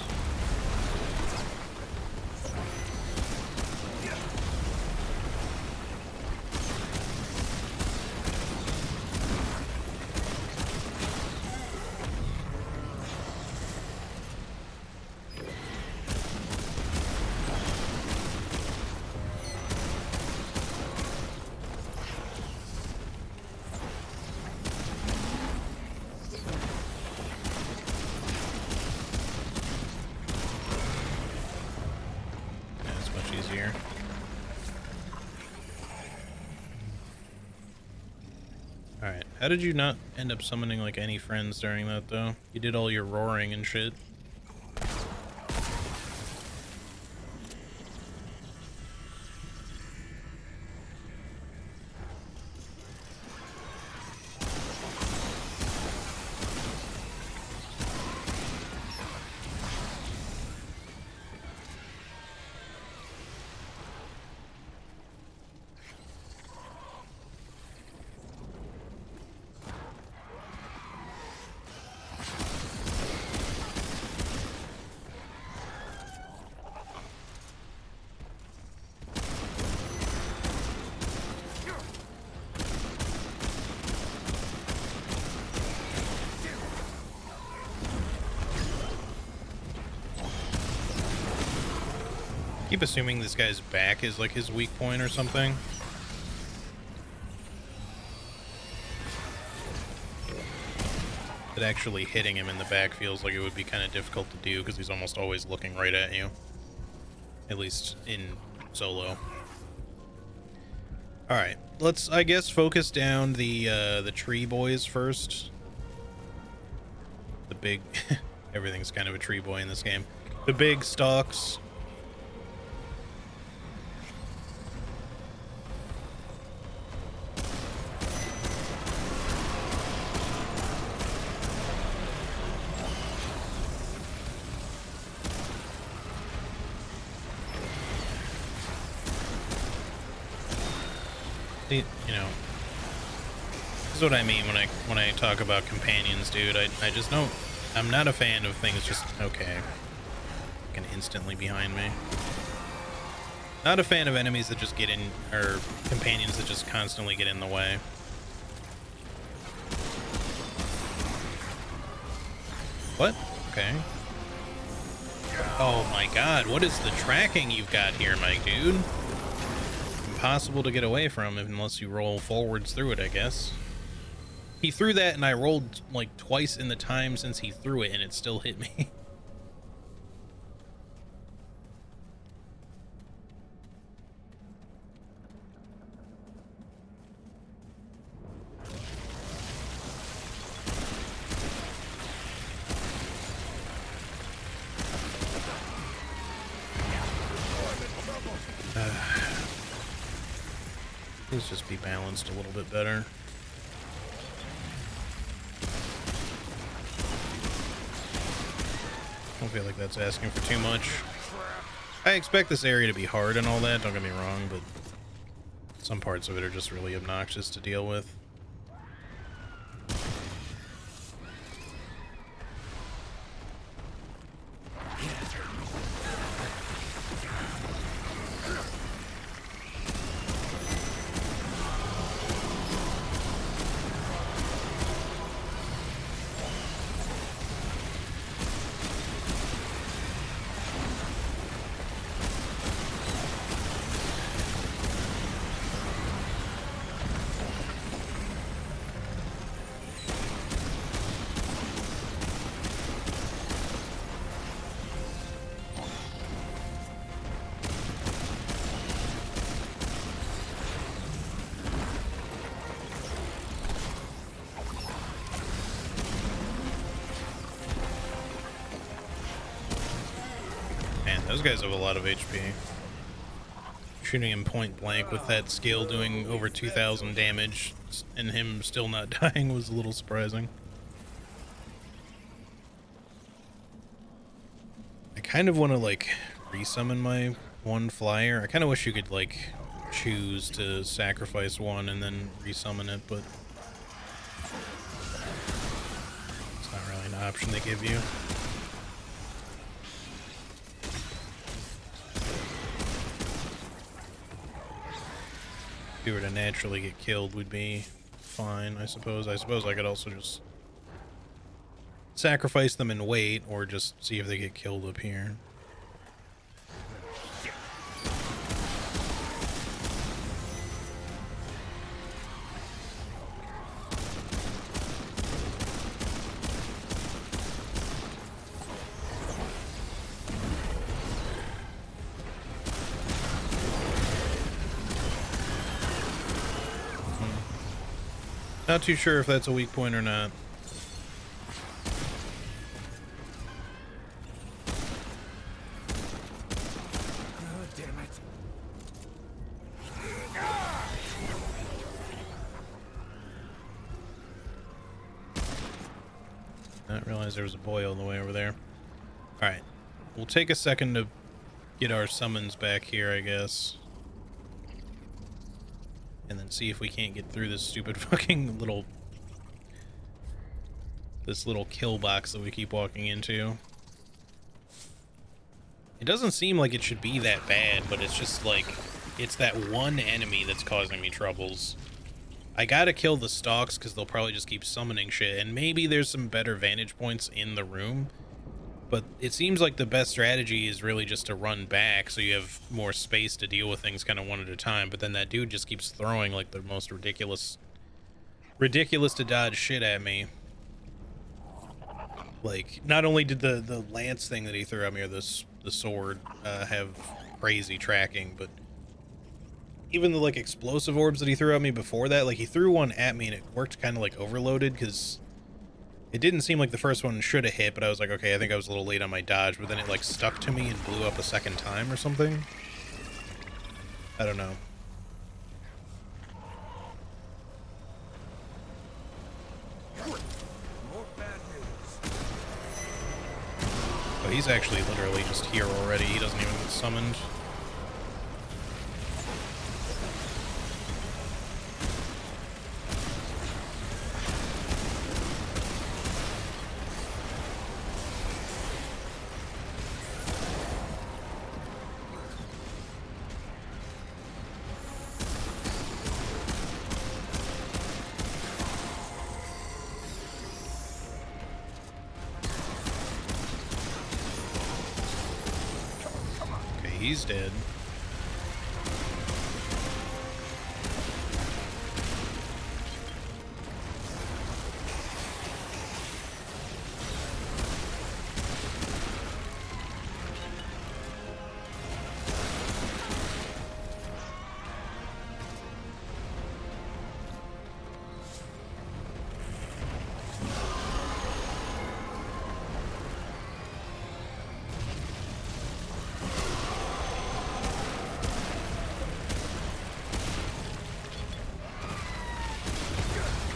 S1: Alright, how did you not end up summoning like any friends during that though? You did all your roaring and shit. Keep assuming this guy's back is like his weak point or something. But actually hitting him in the back feels like it would be kind of difficult to do because he's almost always looking right at you. At least in solo. Alright, let's, I guess, focus down the tree boys first. The big... everything's kind of a tree boy in this game. The big stalks. You know, this is what I mean when I talk about companions, dude. I just don't, I'm not a fan of things just, okay, can instantly behind me. Not a fan of enemies that just get in, or companions that just constantly get in the way. What? Okay. Oh my god, what is the tracking you've got here, my dude? Impossible to get away from unless you roll forwards through it, I guess. He threw that and I rolled like twice in the time since he threw it and it still hit me. Let's just be balanced a little bit better. I don't feel like that's asking for too much. I expect this area to be hard and all that, don't get me wrong, but some parts of it are just really obnoxious to deal with. Those guys have a lot of HP. Shooting him point blank with that skill doing over 2,000 damage and him still not dying was a little surprising. I kind of want to like resummon my one flyer. I kind of wish you could like choose to sacrifice one and then resummon it, but it's not really an option they give you. If we were to naturally get killed, we'd be fine, I suppose. I suppose I could also just sacrifice them and wait, or just see if they get killed up here. Not too sure if that's a weak point or not.
S4: God damn it.
S1: Not realize there was a boy all the way over there. Alright. We'll take a second to get our summons back here, I guess. And then see if we can't get through this stupid fucking little kill box that we keep walking into. It doesn't seem like it should be that bad, but it's just like it's that one enemy that's causing me troubles. I gotta kill the stalks because they'll probably just keep summoning shit, and maybe there's some better vantage points in the room, but it seems like the best strategy is really just to run back so you have more space to deal with things kind of one at a time. But then that dude just keeps throwing like the most ridiculous to dodge shit at me. Like, not only did the lance thing that he threw at me, or the sword, have crazy tracking, but even the like explosive orbs that he threw at me before that, like he threw one at me and it worked kind of like overloaded because it didn't seem like the first one should have hit, but I was like, okay, I think I was a little late on my dodge, but then it like stuck to me and blew up a second time or something. I don't know.
S4: More bad news.
S1: But he's actually literally just here already. He doesn't even get summoned. He's dead.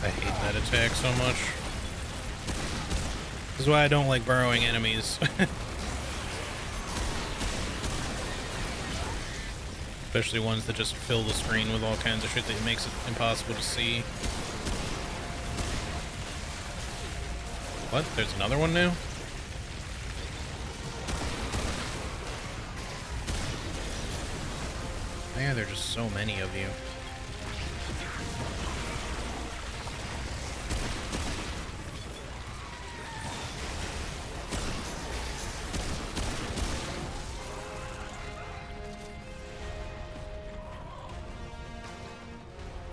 S1: I hate that attack so much. This is why I don't like burrowing enemies. Especially ones that just fill the screen with all kinds of shit that makes it impossible to see. What? There's another one now? Yeah, there are just so many of you.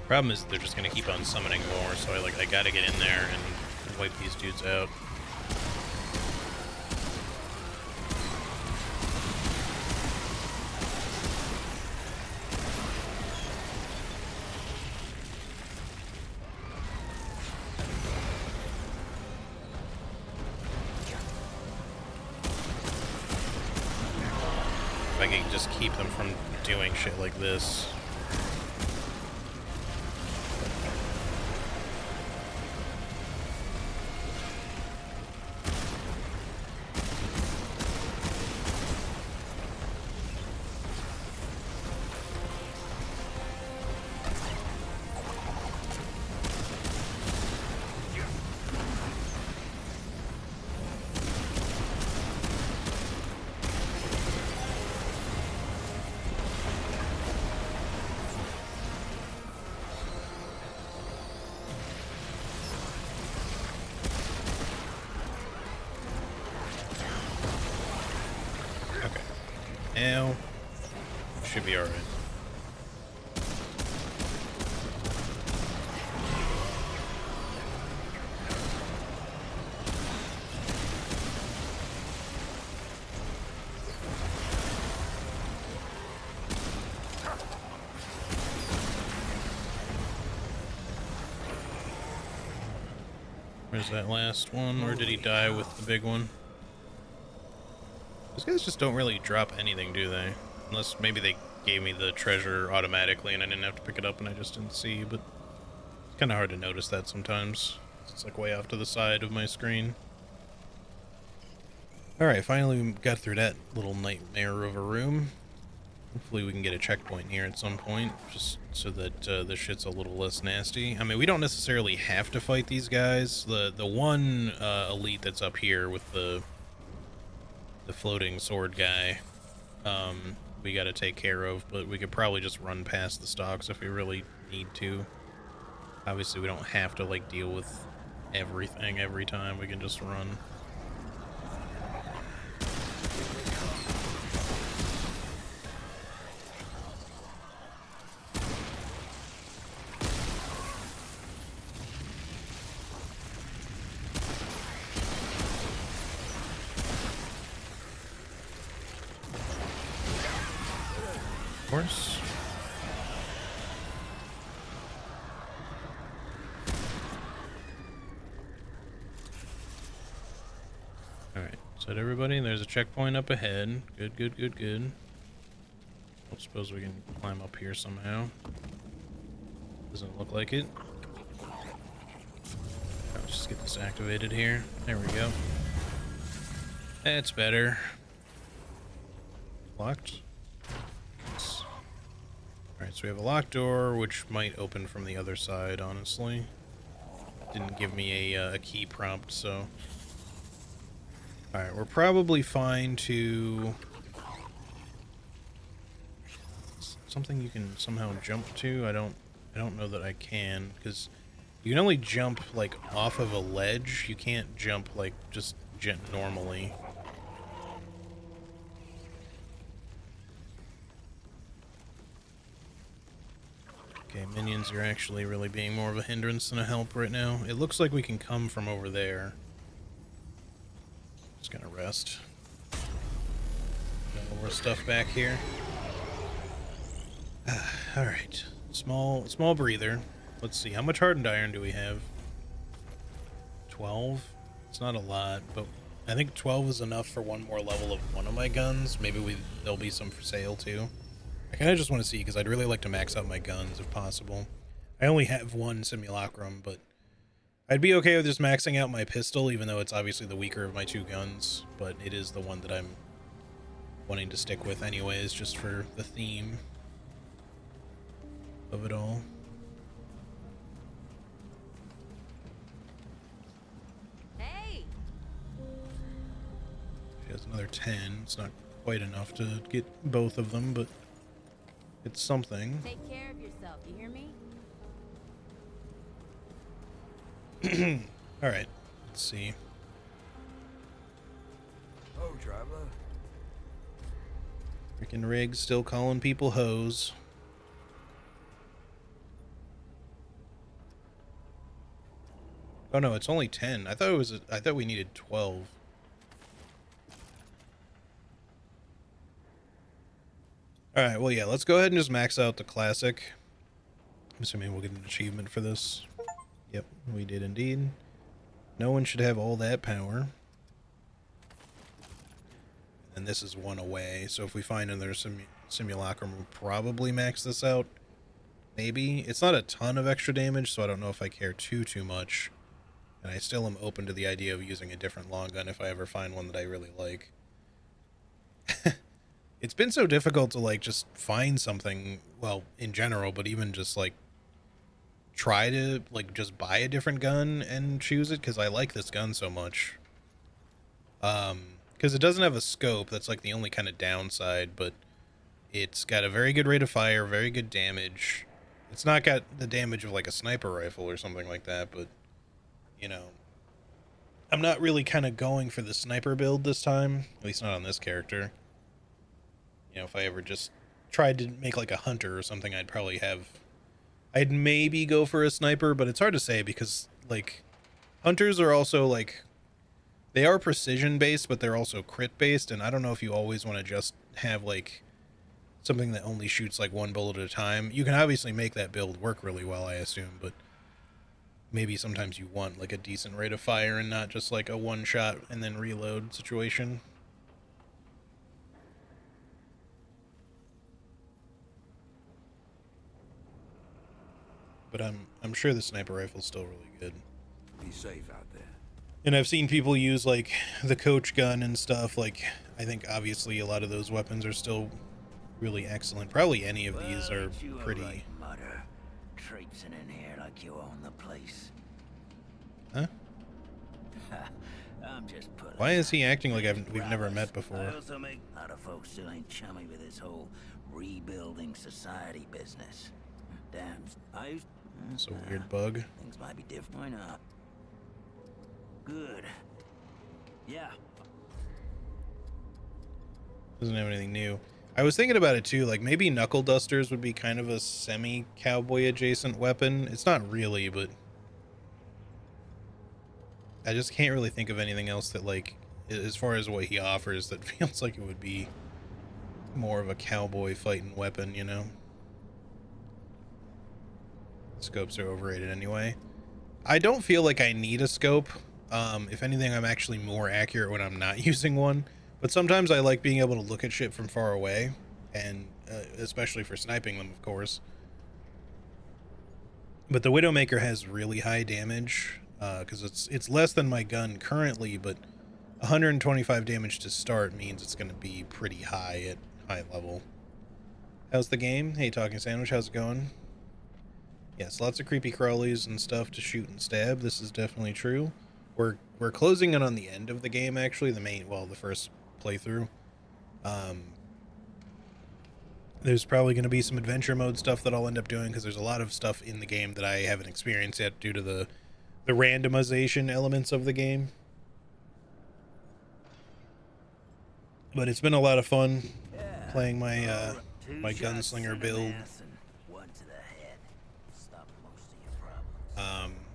S1: Problem is they're just gonna keep on summoning more, so I gotta get in there and wipe these dudes out. if I can just keep them from doing shit like this. Now, should be alright. Where's that last one? Or did he die with the big one? Those guys just don't really drop anything, do they? Unless maybe they gave me the treasure automatically and I didn't have to pick it up and I just didn't see, but it's kind of hard to notice that sometimes. It's like way off to the side of my screen. Alright, finally we got through that little nightmare of a room. Hopefully we can get a checkpoint here at some point, just so that this shit's a little less nasty. I mean, we don't necessarily have to fight these guys. The one elite that's up here with the floating sword guy, we gotta take care of, but we could probably just run past the stocks if we really need to. Obviously, we don't have to, like, deal with everything every time. We can just run. Of course. Alright, so everybody, there's a checkpoint up ahead. Good, good, good, good. I suppose we can climb up here somehow. Doesn't look like it. Let's just get this activated here. There we go. That's better. Locked. Alright, so we have a locked door, which might open from the other side, honestly. Didn't give me a key prompt, so... Alright, we're probably fine to... Something you can somehow jump to? I don't know that I can, because you can only jump, like, off of a ledge. You can't jump, like, just normally. Okay, minions are actually really being more of a hindrance than a help right now. It looks like we can come from over there. Just gonna rest. Got more stuff back here. Alright. Small breather. Let's see, how much hardened iron do we have? 12? It's not a lot, but I think 12 is enough for one more level of one of my guns. Maybe there'll be some for sale too. I kind of just want to see, because I'd really like to max out my guns if possible. I only have one simulacrum, but I'd be okay with just maxing out my pistol, even though it's obviously the weaker of my two guns, but it is the one that I'm wanting to stick with anyways, just for the theme of it all.
S2: Hey!
S1: She has another 10. It's not quite enough to get both of them, but it's something.
S2: Take care of yourself, you hear me?
S1: Alright, let's see.
S4: Oh, traveler.
S1: Freaking Riggs still calling people hoes. Oh no, it's only 10. I thought we needed 12. Alright, well yeah, let's go ahead and just max out the classic. I'm assuming we'll get an achievement for this. Yep, we did indeed. No one should have all that power. And this is one away. So if we find another simulacrum, we'll probably max this out. Maybe. It's not a ton of extra damage, so I don't know if I care too much. And I still am open to the idea of using a different long gun if I ever find one that I really like. It's been so difficult to, like, just find something, well, in general, but even just, like, try to, like, just buy a different gun and choose it, because I like this gun so much. Because it doesn't have a scope, that's, like, the only kind of downside, but it's got a very good rate of fire, very good damage. It's not got the damage of, like, a sniper rifle or something like that, but, you know, I'm not really kind of going for the sniper build this time, at least not on this character. You know, if I ever just tried to make like a hunter or something, I'd maybe go for a sniper, but it's hard to say because, like, hunters are also, like, they are precision based, but they're also crit based, and I don't know if you always want to just have, like, something that only shoots, like, one bullet at a time. You can obviously make that build work really well, I assume, but maybe sometimes you want, like, a decent rate of fire and not just, like, a one shot and then reload situation. But I'm sure the sniper rifle's still really good.
S4: Be safe out there.
S1: And I've seen people use, like, the coach gun and stuff. Like, I think obviously a lot of those weapons are still really excellent. Probably any of these are pretty.
S2: Right, mutter. Traipsing in here like you own the place.
S1: Huh?
S2: I'm just pulling.
S1: Why is he acting like we've never met
S2: I
S1: before?
S2: also make a lot of folks still ain't chummy with this whole rebuilding society business. Damn, I used.
S1: It's a weird bug.
S2: Things might be different. Why not? Good. Yeah.
S1: Doesn't have anything new. I was thinking about it too, like maybe knuckle dusters would be kind of a semi-cowboy adjacent weapon. It's not really, but I just can't really think of anything else that, like, as far as what he offers, that feels like it would be more of a cowboy fighting weapon, you know? Scopes are overrated anyway. I don't feel like I need a scope. If anything, I'm actually more accurate when I'm not using one. But sometimes I like being able to look at shit from far away, and especially for sniping them, of course. But the Widowmaker has really high damage, because it's less than my gun currently, but 125 damage to start means it's going to be pretty high at high level. How's the game? Hey, Talking Sandwich, how's it going? Yes, lots of creepy crawlies and stuff to shoot and stab. This is definitely true. We're closing in on the end of the game, actually, the first playthrough. There's probably going to be some adventure mode stuff that I'll end up doing, because there's a lot of stuff in the game that I haven't experienced yet due to the randomization elements of the game. But it's been a lot of fun playing my my gunslinger build.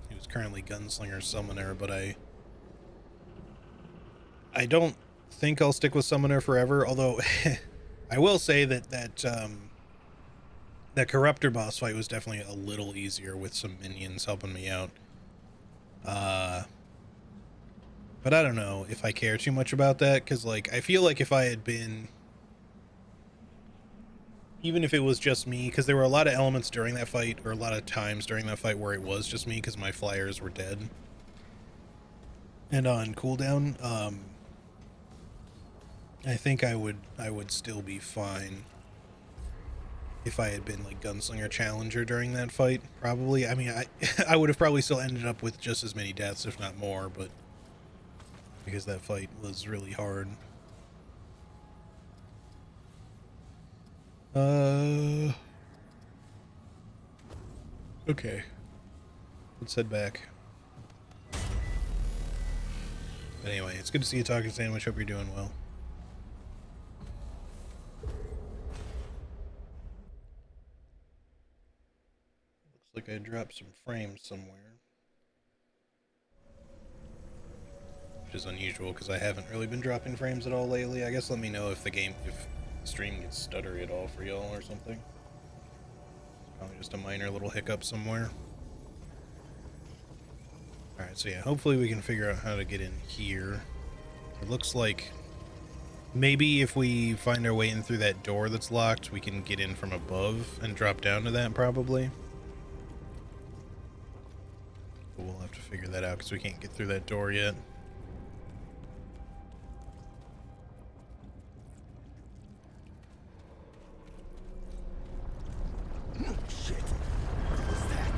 S1: He was currently gunslinger summoner, but I don't think I'll stick with summoner forever, although I will say that that corruptor boss fight was definitely a little easier with some minions helping me out. But I don't know if I care too much about that, because, like, I feel like if I had been, even if it was just me, because there were a lot of elements during that fight, or a lot of times during that fight where it was just me because my flyers were dead and on cooldown, I think I would still be fine if I had been, like, gunslinger challenger during that fight, probably. I mean, I would have probably still ended up with just as many deaths, if not more, but because that fight was really hard. Okay. Let's head back. But anyway, it's good to see you, Talking Sandwich. Hope you're doing well. Looks like I dropped some frames somewhere. Which is unusual, because I haven't really been dropping frames at all lately. I guess let me know if the stream gets stuttery at all for y'all or something. It's probably just a minor little hiccup somewhere. Alright, so yeah, hopefully we can figure out how to get in here. It looks like Maybe if we find our way in through that door that's locked, we can get in from above and drop down to that, probably. But we'll have to figure that out because we can't get through that door yet.
S3: Shit. What was that?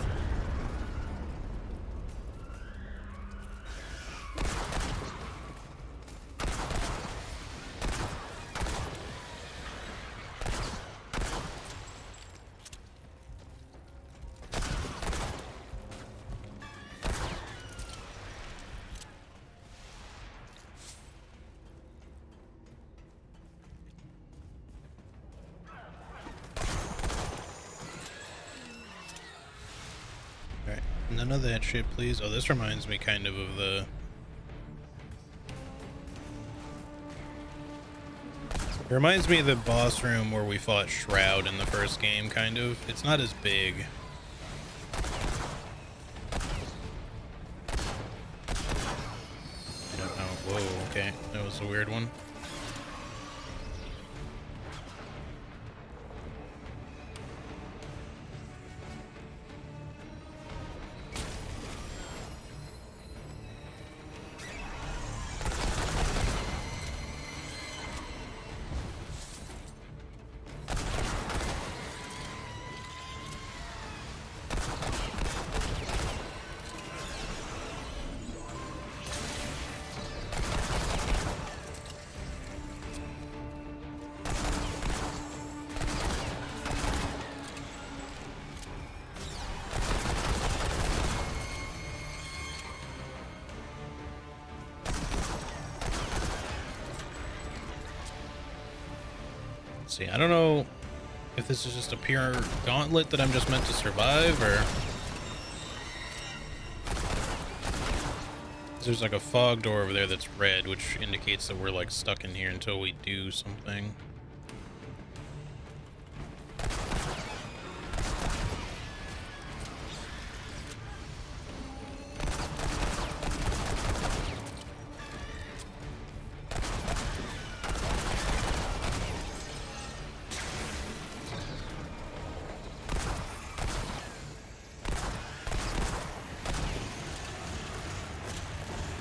S1: Alright, none of that shit, please. Oh, this reminds me kind of the... It reminds me of the boss room where we fought Shroud in the first game, kind of. It's not as big. I don't know. Whoa, okay. That was a weird one. See, I don't know if this is just a pure gauntlet that I'm just meant to survive, or... There's like a fog door over there that's red, which indicates that we're like stuck in here until we do something.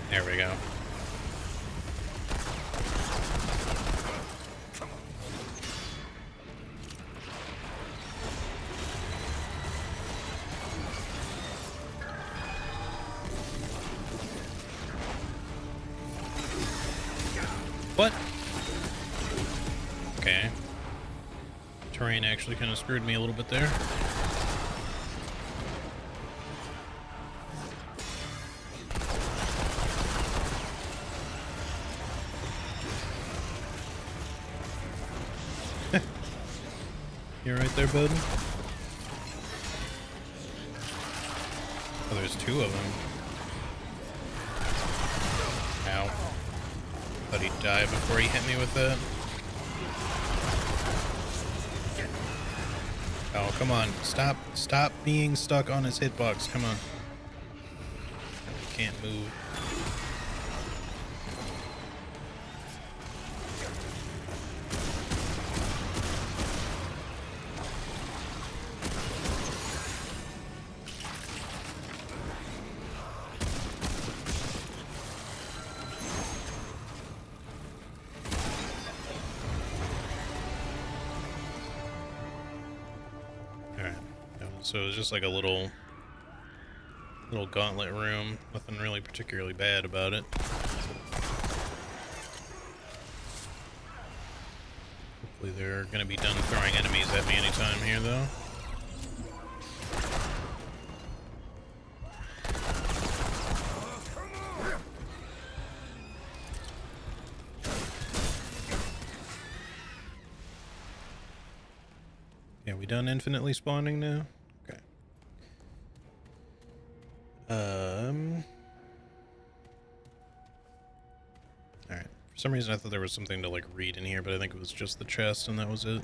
S1: There we go. What? Okay. Terrain actually kind of screwed me a little bit there. You right there, bud? Oh, there's two of them. Ow. Thought he'd die before he hit me with that. Oh, come on. Stop being stuck on his hitbox. Come on. Can't move. So it was just like a little gauntlet room. Nothing really particularly bad about it. Hopefully they're gonna be done throwing enemies at me anytime here, though. Yeah, we done infinitely spawning now? Okay. Alright. For some reason I thought there was something to like read in here, but I think it was just the chest and that was it.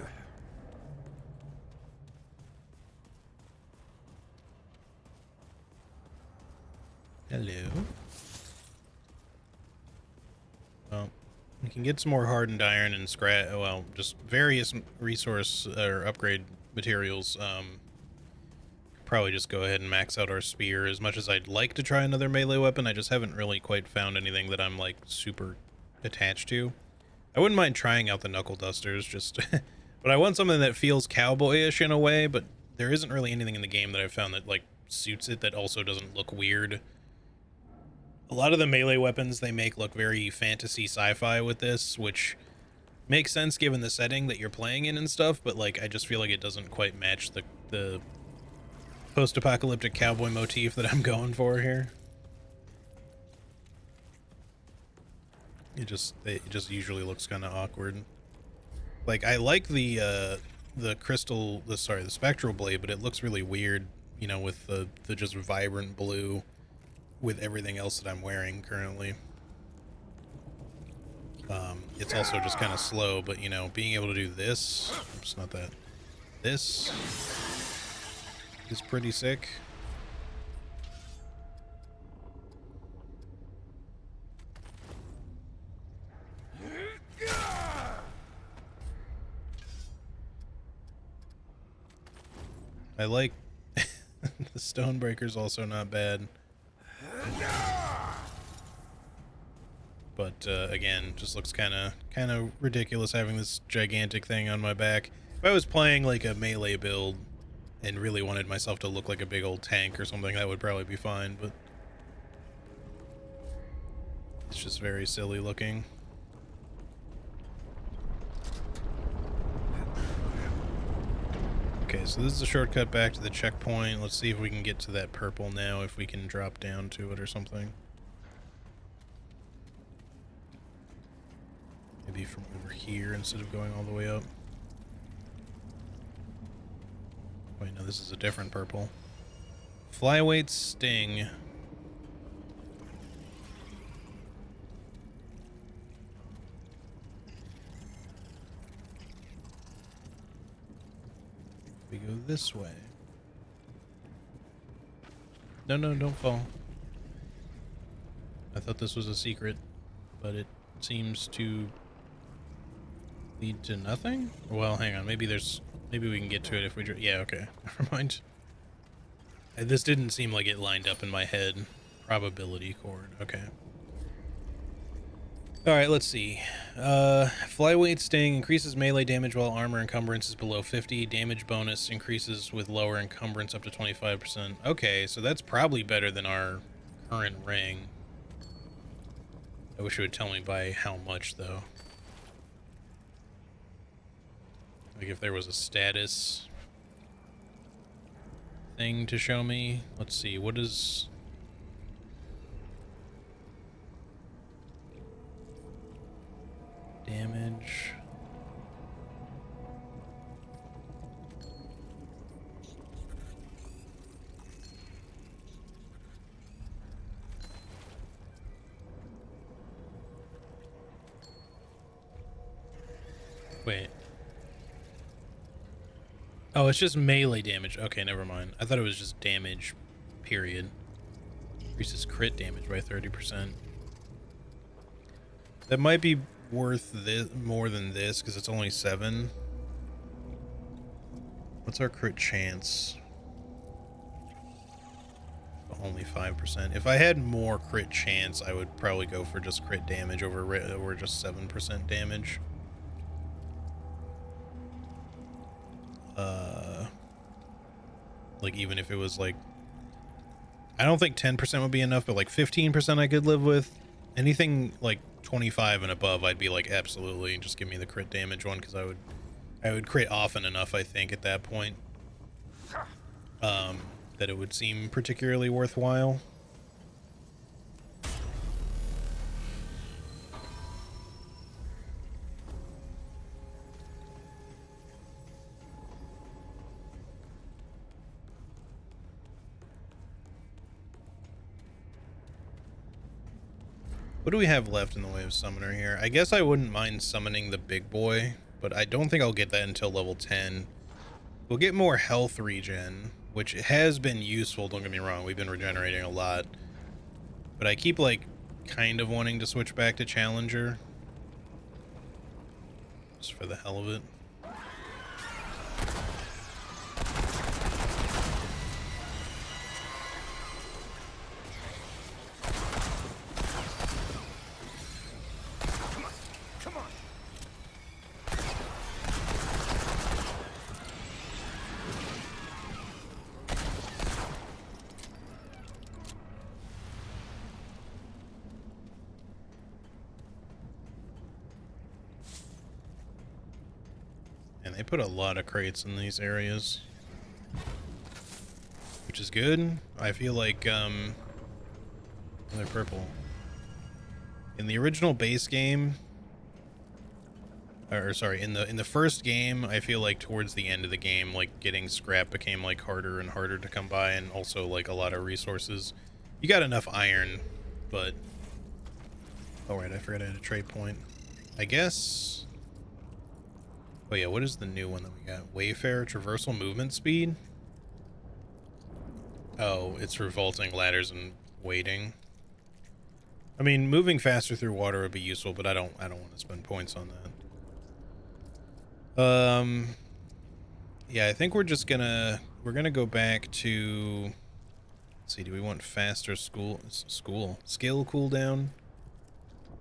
S1: Hello. Well, we can get some more hardened iron and scrap, well, just various resource or upgrade materials, probably just go ahead and max out our spear. As much as I'd like to try another melee weapon, I just haven't really quite found anything that I'm like super attached to. I wouldn't mind trying out the knuckle dusters, just but I want something that feels cowboyish in a way, but there isn't really anything in the game that I've found that like suits it that also doesn't look weird. A lot of the melee weapons they make look very fantasy sci-fi with this, which makes sense given the setting that you're playing in and stuff, but like I just feel like it doesn't quite match the post-apocalyptic cowboy motif that I'm going for here. It just usually looks kind of awkward. Like I like the spectral blade, but it looks really weird, you know, with the just vibrant blue with everything else that I'm wearing currently. It's also just kind of slow, but you know, being able to do this, oops, not that. This is pretty sick. I like the Stonebreaker's also not bad. But again, just looks kind of ridiculous having this gigantic thing on my back. If I was playing like a melee build and really wanted myself to look like a big old tank or something, that would probably be fine, but it's just very silly looking. Okay, so this is a shortcut back to the checkpoint. Let's see if we can get to that purple now, if we can drop down to it or something. Maybe from over here instead of going all the way up. Wait, no, this is a different purple. Flyweight Sting. We go this way. No, don't fall. I thought this was a secret, but it seems to lead to nothing? Well, hang on. Maybe we can get to it if we... Yeah, okay. Never mind. This didn't seem like it lined up in my head. Probability chord. Okay. Alright, let's see. Flyweight Sting increases melee damage while armor encumbrance is below 50. Damage bonus increases with lower encumbrance up to 25%. Okay, so that's probably better than our current ring. I wish it would tell me by how much, though. Like if there was a status thing to show me. Let's see, what is... damage? Wait. Oh, it's just melee damage. Okay, never mind. I thought it was just damage, period. Increases crit damage by 30%. That might be worth this more than this because it's only 7. What's our crit chance? Only 5%. If I had more crit chance, I would probably go for just crit damage over just 7% damage. Like even if it was like, I don't think 10% would be enough, but like 15% I could live with. Anything like 25 and above, I'd be like, absolutely, just give me the crit damage one, because I would crit often enough, I think, at that point, that it would seem particularly worthwhile. What do we have left in the way of summoner here? I guess I wouldn't mind summoning the big boy, but I don't think I'll get that until level 10. We'll get more health regen, which has been useful, don't get me wrong. We've been regenerating a lot. But I keep, like, kind of wanting to switch back to Challenger. just for the hell of it. And they put a lot of crates in these areas, which is good. I feel like, they're purple. In the original base game, or sorry, in the first game, I feel like towards the end of the game, like getting scrap became like harder and harder to come by, and also like a lot of resources. You got enough iron, but oh right, I forgot I had a trade point. I guess. Oh yeah, what is the new one that we got? Wayfarer traversal movement speed. Oh, it's revolting ladders and waiting. I mean, moving faster through water would be useful, but I don't want to spend points on that. Yeah, I think we're gonna go back to, let's see, do we want faster skill cooldown?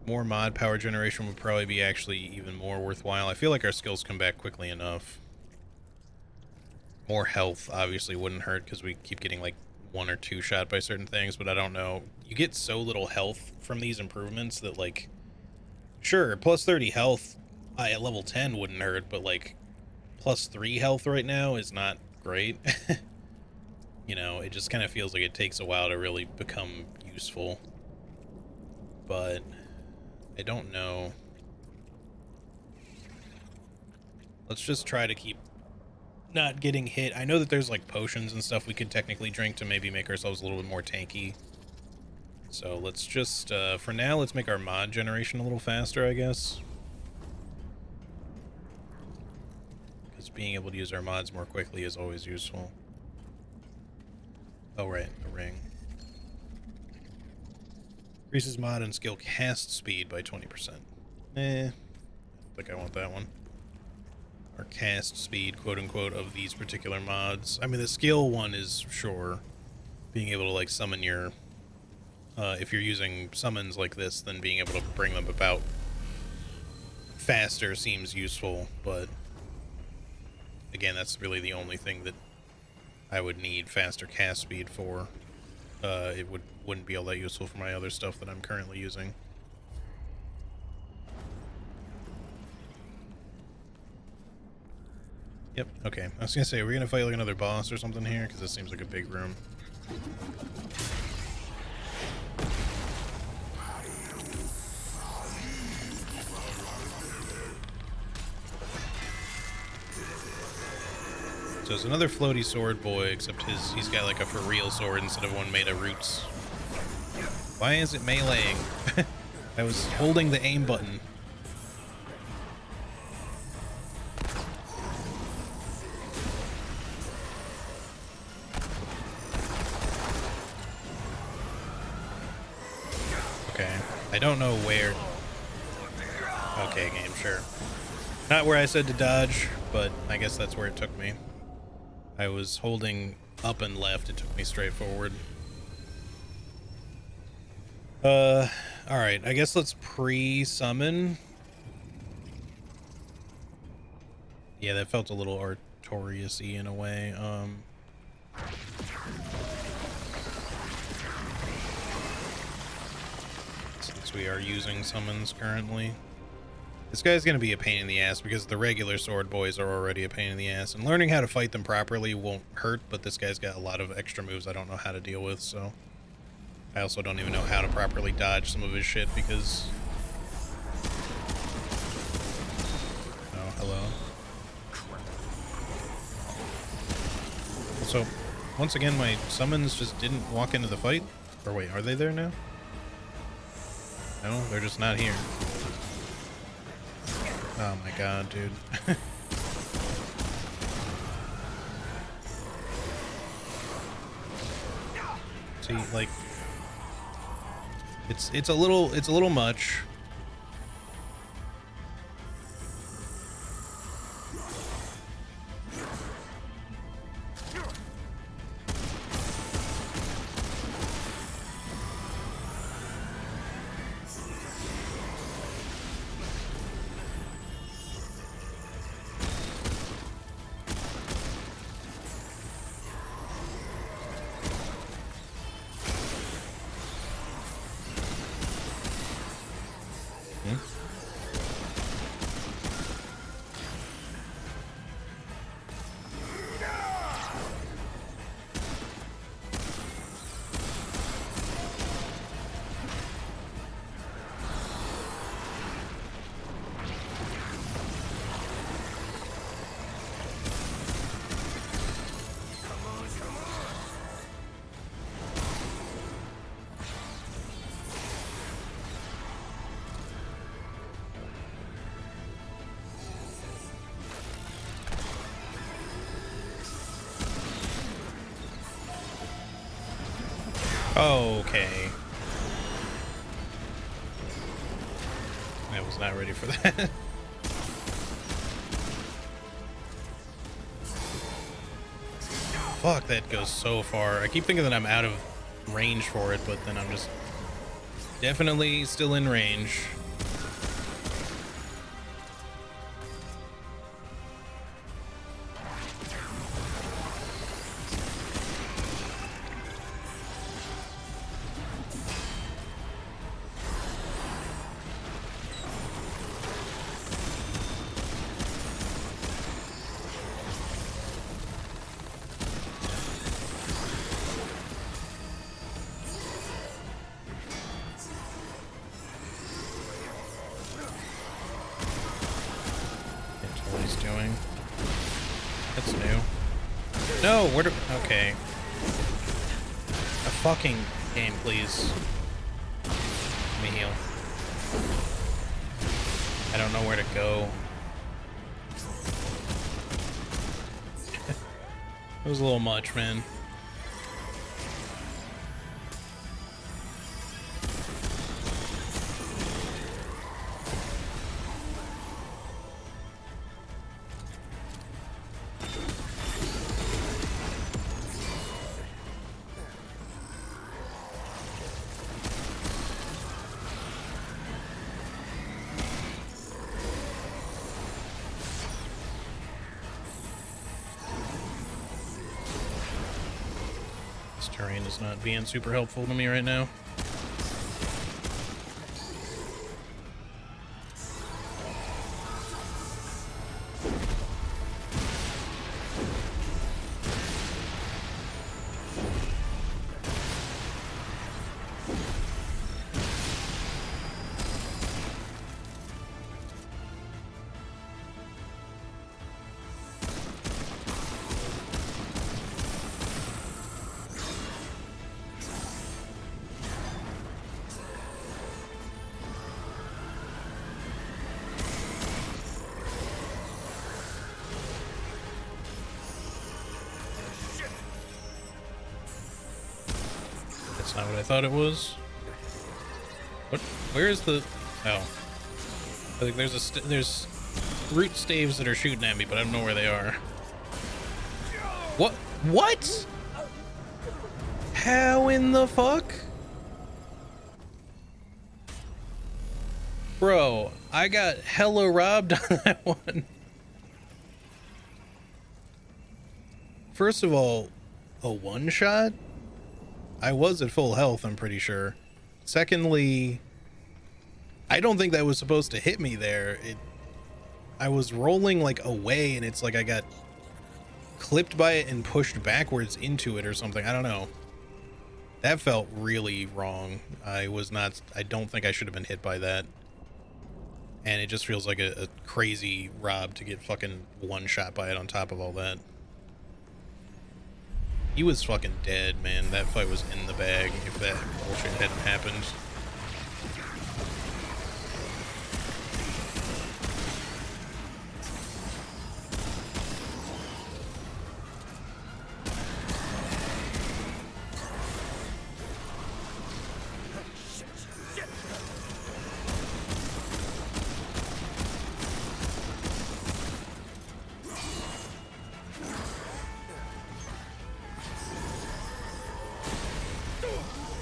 S1: More mod power generation would probably be actually even more worthwhile. I feel like our skills come back quickly enough. More health obviously wouldn't hurt because we keep getting like 1 or 2 shot by certain things, but I don't know. You get so little health from these improvements that, like, sure, plus 30 health at level 10 wouldn't hurt, but like plus 3 health right now is not great. You know, it just kind of feels like it takes a while to really become useful. But I don't know. Let's just try to keep not getting hit. I know that there's like potions and stuff we could technically drink to maybe make ourselves a little bit more tanky. So let's just, for now, let's make our mod generation a little faster, I guess. Because being able to use our mods more quickly is always useful. Oh, right, a ring. Increases mod and skill cast speed by 20%. I don't think I want that one. Or cast speed, quote-unquote, of these particular mods. I mean, the skill one is, sure, being able to, like, summon your... if you're using summons like this, then being able to bring them about faster seems useful, but... Again, that's really the only thing that I would need faster cast speed for. It wouldn't be all that useful for my other stuff that I'm currently using. Yep, okay. I was gonna say, are we gonna fight like another boss or something here? Because this seems like a big room. So it's another floaty sword boy, except he's got like a for real sword instead of one made of roots. Why is it meleeing? I was holding the aim button. Okay, I don't know where. Okay, game, sure. Not where I said to dodge, but I guess that's where it took me. I was holding up and left, it took me straight forward. Alright, I guess let's pre-summon. Yeah, that felt a little Artorias-y in a way. Since we are using summons currently. This guy's gonna be a pain in the ass because the regular sword boys are already a pain in the ass, and learning how to fight them properly won't hurt, but this guy's got a lot of extra moves I don't know how to deal with, so I also don't even know how to properly dodge some of his shit because... Oh, hello. So, once again, my summons just didn't walk into the fight? Or wait, are they there now? No, they're just not here. Oh my god, dude. See, like, it's a little much. Okay. I was not ready for that. Fuck, that goes so far. I keep thinking that I'm out of range for it, but then I'm just definitely still in range. He's doing. That's new. No, where do... Okay. A fucking game, please. Let me heal. I don't know where to go. It was a little much, man. Terrain is not being super helpful to me right now. That's not what I thought it was. What? Where is the... Oh. I think there's root staves that are shooting at me, but I don't know where they are. What? What? How in the fuck? Bro, I got hella robbed on that one. First of all, a one-shot? I was at full health, I'm pretty sure. Secondly, I don't think that was supposed to hit me there. I was rolling like away, and it's like I got clipped by it and pushed backwards into it or something. I don't know. That felt really wrong. I don't think I should have been hit by that. And it just feels like a crazy rob to get fucking one shot by it on top of all that. He was fucking dead, man. That fight was in the bag if that bullshit hadn't happened.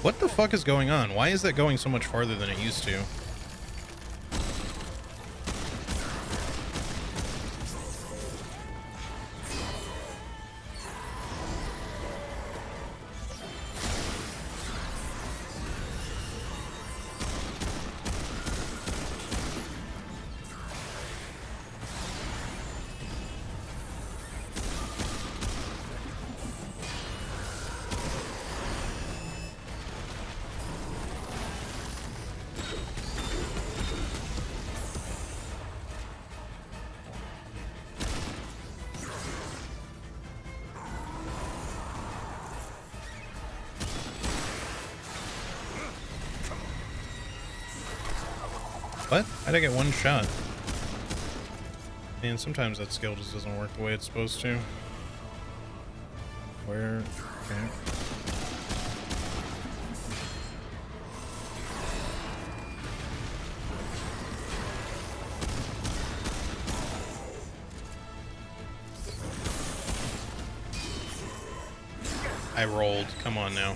S1: What the fuck is going on? Why is that going so much farther than it used to? What? How'd I get one shot? Man, sometimes that skill just doesn't work the way it's supposed to. Where? Okay. I rolled. Come on now.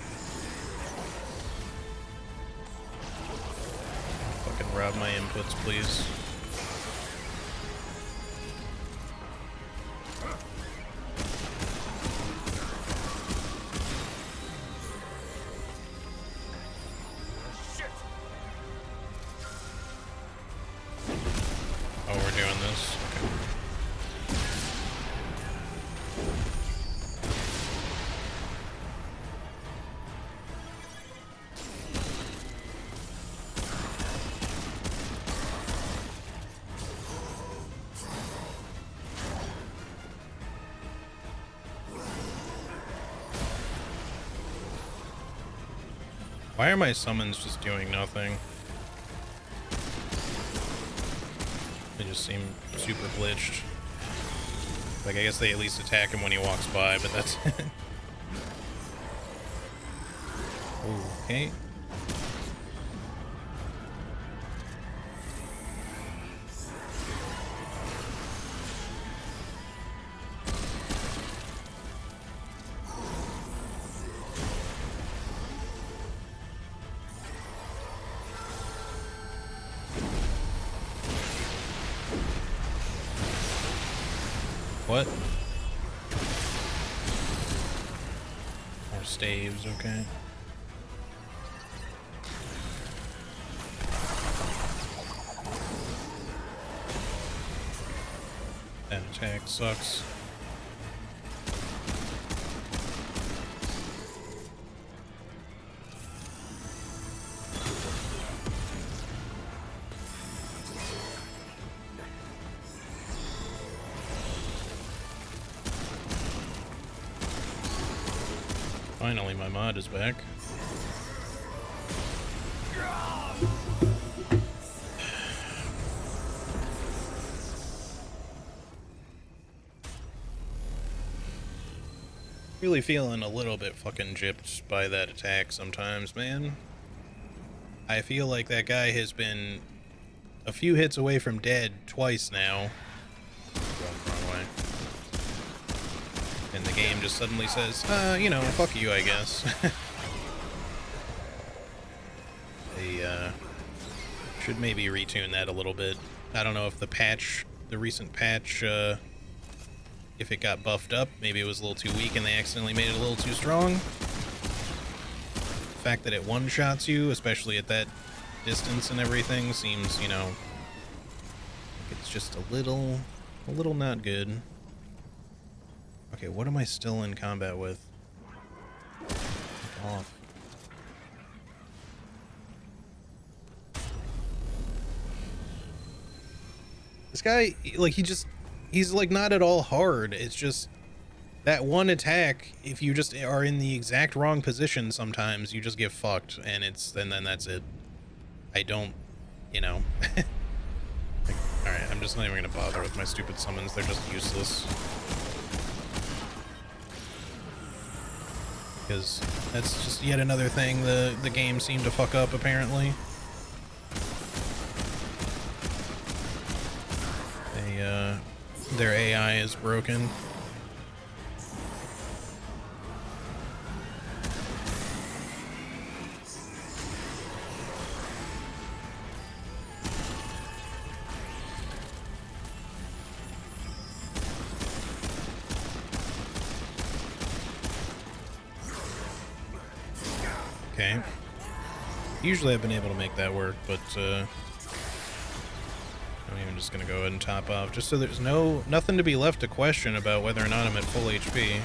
S1: Fucking rob my inputs, please. Oh, we're doing this. Okay. Why are my summons just doing nothing? They just seem super glitched. Like, I guess they at least attack him when he walks by, but that's it. Okay. What? More staves, okay. That attack sucks. Finally, my mod is back. Really feeling a little bit fucking gypped by that attack sometimes, man. I feel like that guy has been a few hits away from dead twice now. Going the wrong way. And the game just suddenly says, you know, fuck you, I guess. They, should maybe retune that a little bit. I don't know if the recent patch, if it got buffed up, maybe it was a little too weak and they accidentally made it a little too strong. The fact that it one-shots you, especially at that distance and everything, seems, you know, it's just a little not good. Okay, what am I still in combat with? Fuck off. This guy, like, he's like not at all hard. It's just that one attack, if you just are in the exact wrong position sometimes, you just get fucked, and then that's it. I don't, you know. Like, alright, I'm just not even gonna bother with my stupid summons, they're just useless. Because that's just yet another thing the game seemed to fuck up, apparently. Their AI is broken. Okay. Usually I've been able to make that work, but I'm even just gonna go ahead and top off, just so there's nothing to be left to question about whether or not I'm at full HP.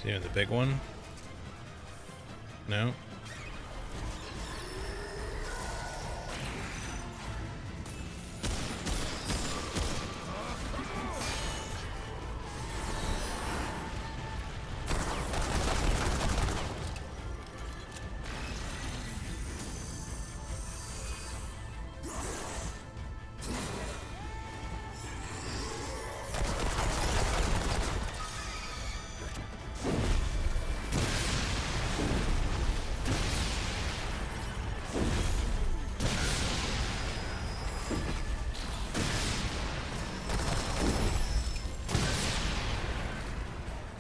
S1: See the big one? No?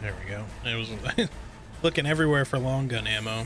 S1: There we go. It was looking everywhere for long gun ammo.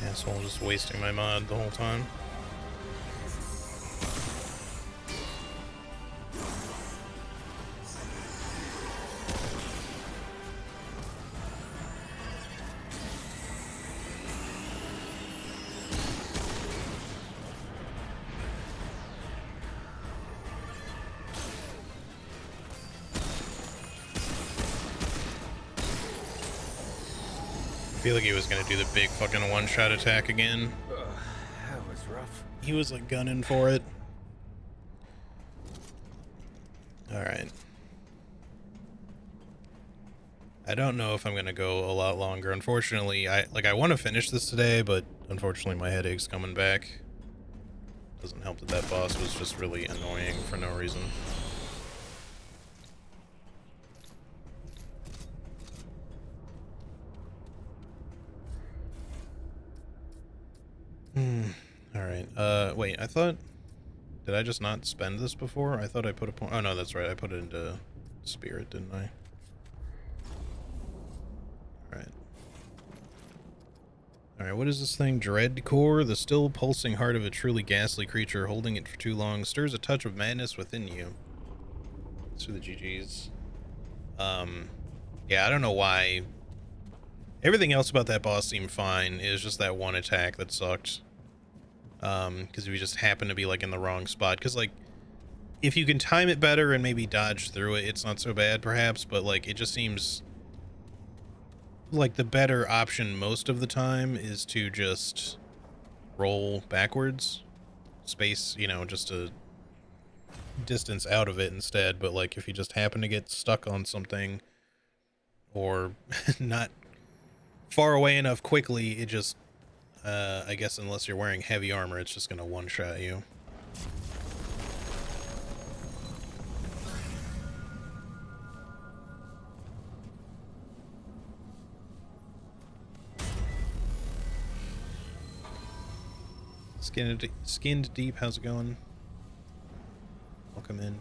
S1: Asshole, just wasting my mod the whole time. I feel like he was gonna do the big fucking one-shot attack again.
S4: That was rough.
S1: He was like gunning for it. Alright. I don't know if I'm gonna go a lot longer. Unfortunately, I want to finish this today, but unfortunately my headache's coming back. Doesn't help that that boss was just really annoying for no reason. Alright, wait, I thought... Did I just not spend this before? I thought I put a point... Oh, no, that's right, I put it into Spirit, didn't I? Alright. Alright, what is this thing? Dread Core? The still pulsing heart of a truly ghastly creature. Holding it for too long stirs a touch of madness within you. Thanks for the GGs. Yeah, I don't know why. Everything else about that boss seemed fine. It was just that one attack that sucked. Because we just happened to be, like, in the wrong spot. Because, like, if you can time it better and maybe dodge through it, it's not so bad, perhaps. But, like, it just seems like the better option most of the time is to just roll backwards. Space, you know, just to distance out of it instead. But, like, if you just happen to get stuck on something or not far away enough quickly, it just... I guess unless you're wearing heavy armor, it's just gonna one-shot you. Skinned Deep, how's it going? Welcome in.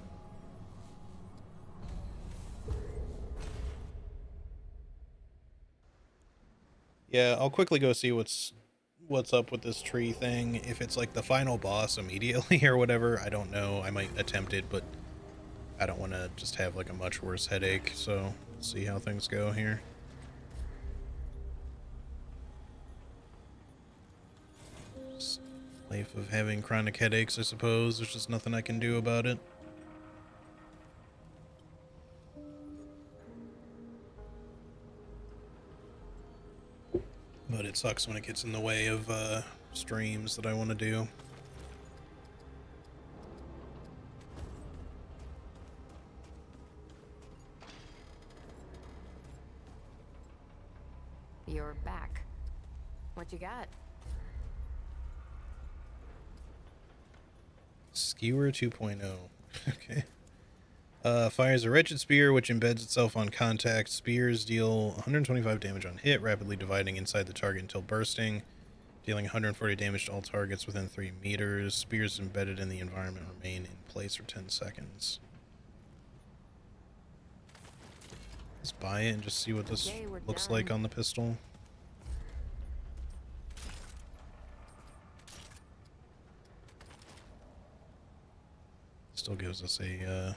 S1: Yeah, I'll quickly go see what's up with this tree thing. If it's like the final boss immediately or whatever, I don't know. I might attempt it, but I don't want to just have like a much worse headache, so we'll see how things go here. Just life of having chronic headaches, I suppose. There's just nothing I can do about it. But it sucks when it gets in the way of streams that I want to do.
S5: You're back. What you got?
S1: Skewer 2.0. Okay. Fires a wretched spear which embeds itself on contact. Spears deal 125 damage on hit, rapidly dividing inside the target until bursting, dealing 140 damage to all targets within 3 meters. Spears embedded in the environment remain in place for 10 seconds. Let's buy it and just see what this
S5: Okay, we're
S1: looks
S5: done.
S1: like on the pistol. Still gives us a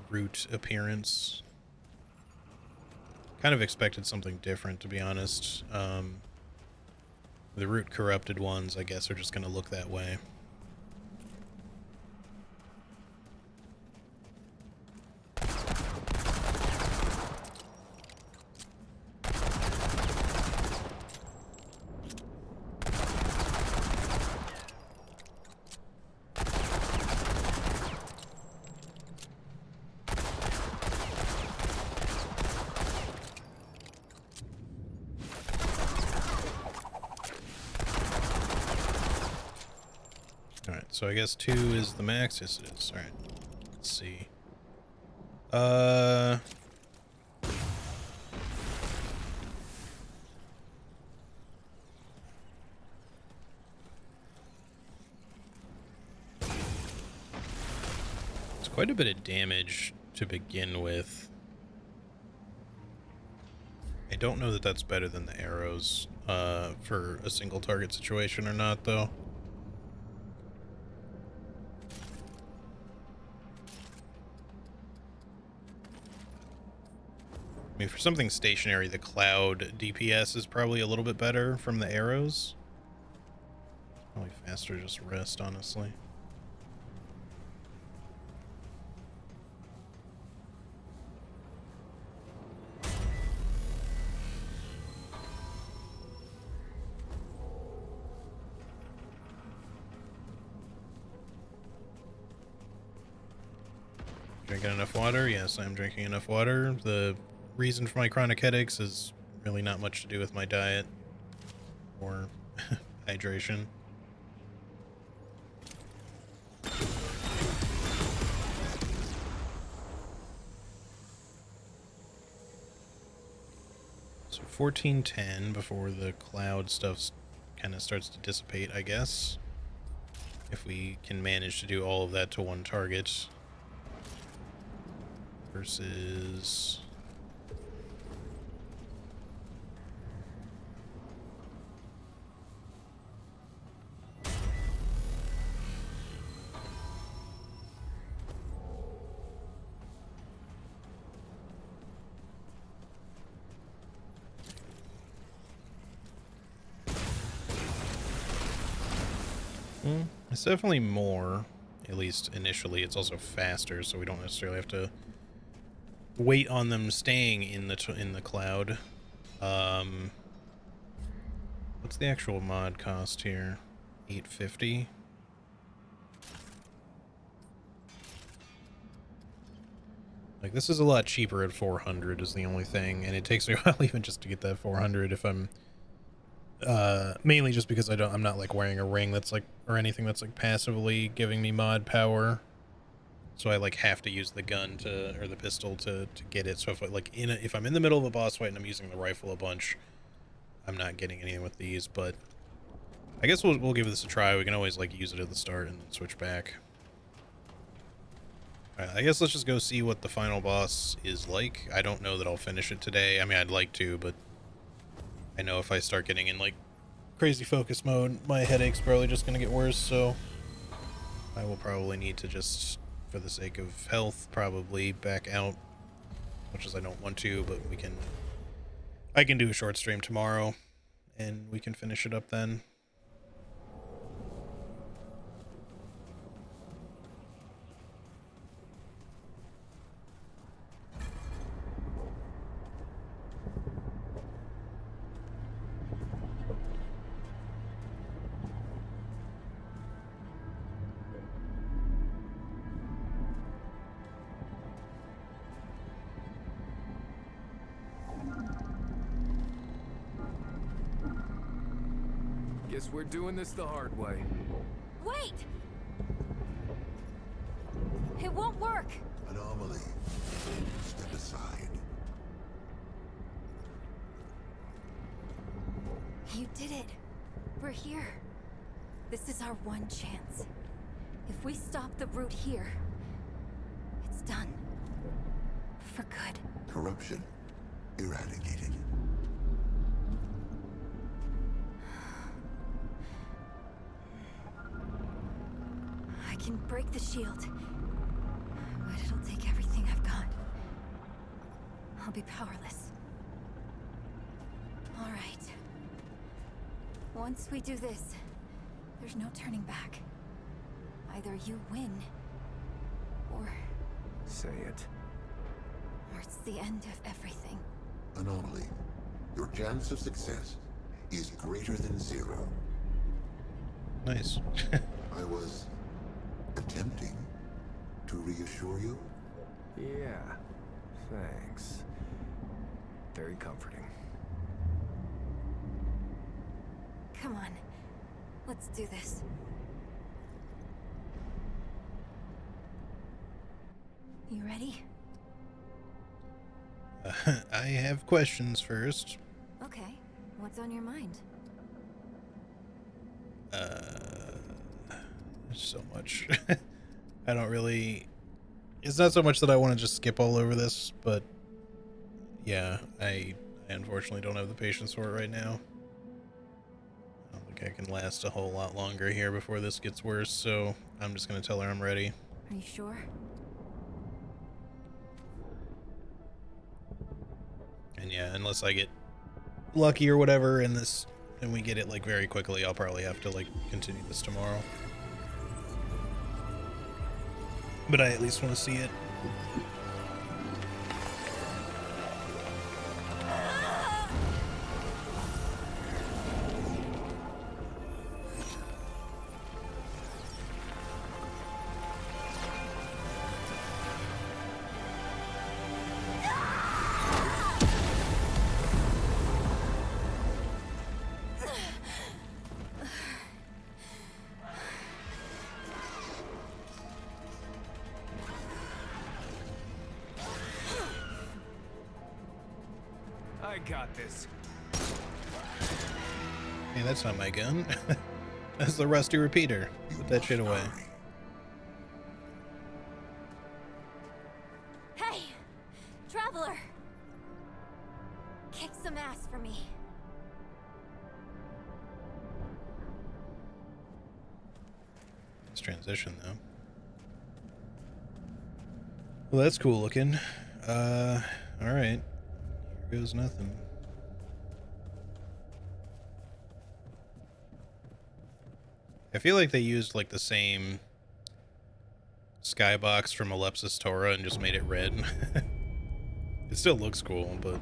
S1: root appearance. Kind of expected something different, to be honest. The root corrupted ones, I guess, are just going to look that way. Alright, so I guess 2 is the max. Yes, it is. Alright. Let's see. It's quite a bit of damage to begin with. I don't know that that's better than the arrows for a single target situation or not, though. I mean, for something stationary, the cloud DPS is probably a little bit better from the arrows. Probably faster to just rest, honestly. Drinking enough water? Yes, I'm drinking enough water. The reason for my chronic headaches is really not much to do with my diet or hydration. So 1410 before the cloud stuff kind of starts to dissipate, I guess. If we can manage to do all of that to one target. Versus... It's definitely more, at least initially. It's also faster, so we don't necessarily have to wait on them staying in the cloud. What's the actual mod cost here? 850. Like, this is a lot cheaper at 400 is the only thing, and it takes me a while even just to get that 400 if I'm mainly just because I'm not like wearing a ring that's like, or anything that's like passively giving me mod power. So I like have to use the gun or the pistol to get it. So if I like if I'm in the middle of a boss fight and I'm using the rifle a bunch, I'm not getting anything with these, but I guess we'll give this a try. We can always like use it at the start and then switch back. Alright, I guess let's just go see what the final boss is like. I don't know that I'll finish it today. I mean, I'd like to, but I know if I start getting in like crazy focus mode, my headache's probably just gonna get worse, so I will probably need to just, for the sake of health, probably back out, much as I don't want to, but I can do a short stream tomorrow and we can finish it up then.
S5: Guess we're doing this the hard way.
S6: Wait! It won't work!
S3: Anomaly. Step aside.
S6: You did it. We're here. This is our one chance. If we stop the root here, it's done. For good.
S3: Corruption eradicated.
S6: I can break the shield, but it'll take everything I've got. I'll be powerless. All right. Once we do this, there's no turning back. Either you win, or
S5: Say it.
S6: it's the end of everything.
S3: Anomaly. Your chance of success is greater than 0.
S1: Nice.
S3: I was attempting to reassure you.
S5: Yeah. Thanks. Very comforting.
S6: Come on, let's do this. You ready?
S1: I have questions first.
S6: Okay, what's on your mind?
S1: So much. I don't really... It's not so much that I want to just skip all over this, but yeah, I unfortunately don't have the patience for it right now. I don't think I can last a whole lot longer here before this gets worse, so I'm just going to tell her I'm ready.
S6: Are you sure?
S1: And yeah, unless I get lucky or whatever in this and we get it like very quickly, I'll probably have to like continue this tomorrow. But I at least want to see it.
S5: I got this.
S1: Hey, that's not my gun. That's the rusty repeater. Put that shit away.
S6: Hey! Traveler! Kick some ass for me.
S1: Let's transition though. Well, that's cool looking. Alright. Here goes nothing. I feel like they used like the same skybox from Alepsis Tora and just made it red. It still looks cool, but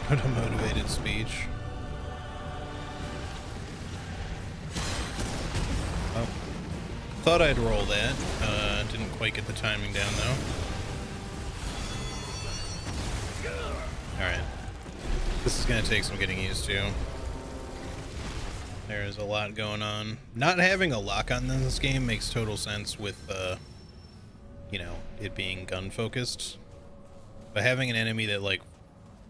S1: what a motivated speech. Oh, thought I'd roll that. Didn't quite get the timing down though. Alright. This is gonna take some getting used to. There's a lot going on. Not having a lock-on in this game makes total sense with, you know, it being gun-focused. But having an enemy that, like,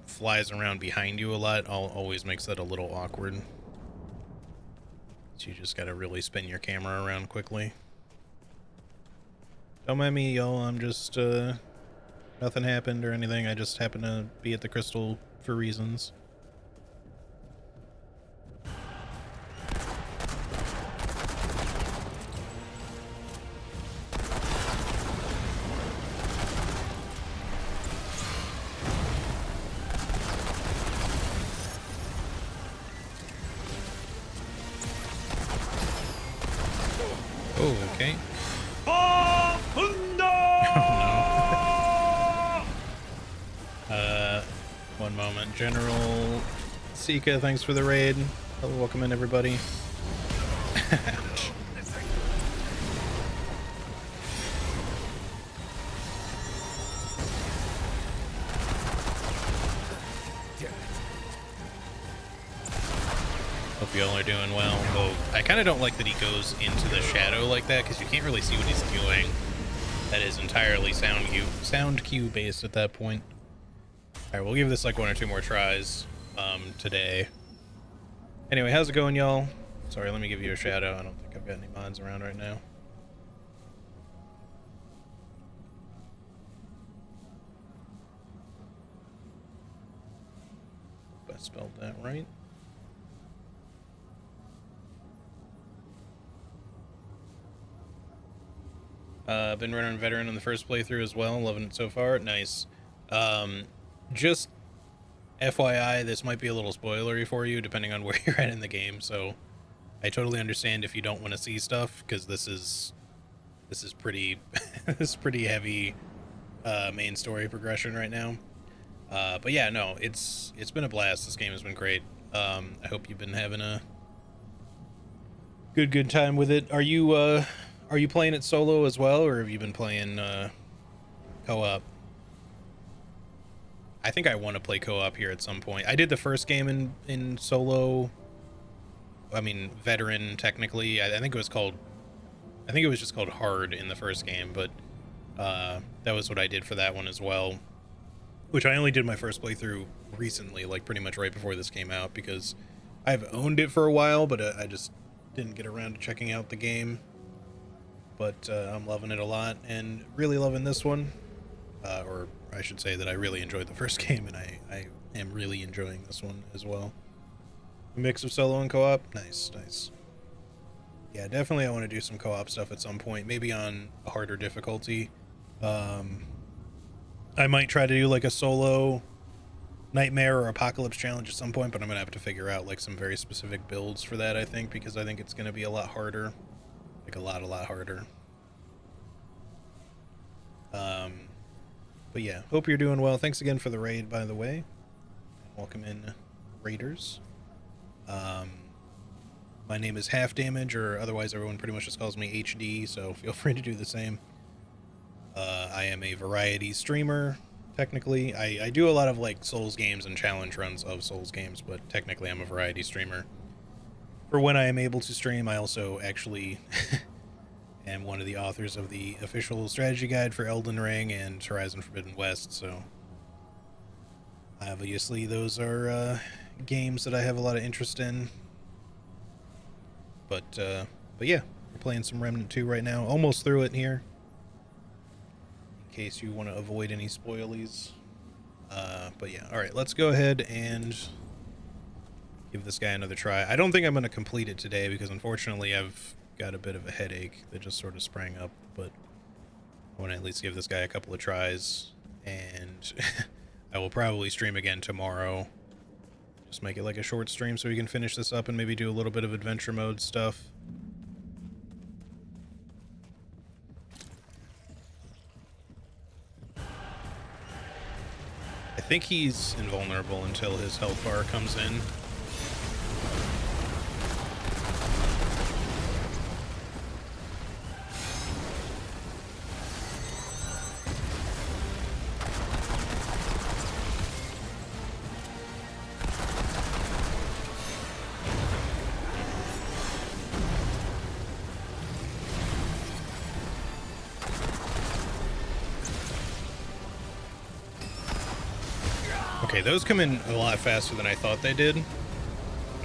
S1: flies around behind you a lot always makes that a little awkward. So you just gotta really spin your camera around quickly. Don't mind me, y'all. I'm just, nothing happened or anything. I just happened to be at the crystal for reasons. Oh, okay. One moment. General Sika, thanks for the raid. Hello, welcome in, everybody. Ouch. Hope y'all are doing well. Though I kind of don't like that he goes into the shadow like that, because you can't really see what he's doing. That is entirely sound cue based at that point. All right, we'll give this like 1 or 2 more tries today. Anyway, how's it going, y'all? Sorry, let me give you a shout out. I don't think I've got any mods around right now. Hope I spelled that right. Been running veteran on the first playthrough as well. Loving it so far. Nice. Just FYI, this might be a little spoilery for you, depending on where you're at in the game. So I totally understand if you don't want to see stuff, because this is pretty this is pretty heavy main story progression right now. But yeah, no, it's been a blast. This game has been great. I hope you've been having a good time with it. Are you playing it solo as well, or have you been playing co-op? I think I want to play co-op here at some point. I did the first game in solo. I mean, veteran technically. I think it was just called hard in the first game, but that was what I did for that one as well. Which I only did my first playthrough recently, like pretty much right before this came out, because I've owned it for a while, but I just didn't get around to checking out the game. But I'm loving it a lot and really loving this one. Or I should say that I really enjoyed the first game, and I am really enjoying this one as well. A mix of solo and co-op. Nice. Yeah, definitely I want to do some co-op stuff at some point, maybe on a harder difficulty. I might try to do like a solo nightmare or apocalypse challenge at some point, but I'm gonna have to figure out like some very specific builds for that, I think, because I think it's gonna be a lot harder. Like a lot harder. But yeah, hope you're doing well. Thanks again for the raid, by the way. Welcome in, raiders. My name is Half Damage, or otherwise everyone pretty much just calls me HD, so feel free to do the same. I am a variety streamer, technically. I do a lot of like Souls games and challenge runs of Souls games, but technically I'm a variety streamer. For when I am able to stream, I also actually am one of the authors of the official strategy guide for Elden Ring and Horizon Forbidden West, so obviously those are games that I have a lot of interest in. But yeah, we're playing some Remnant 2 right now, almost through it here, in case you want to avoid any spoilies. But yeah, alright, let's go ahead and give this guy another try. I don't think I'm going to complete it today because unfortunately I've got a bit of a headache that just sort of sprang up, but I want to at least give this guy a couple of tries, and I will probably stream again tomorrow. Just make it like a short stream so we can finish this up and maybe do a little bit of adventure mode stuff. I think he's invulnerable until his health bar comes in. Okay, those come in a lot faster than I thought they did.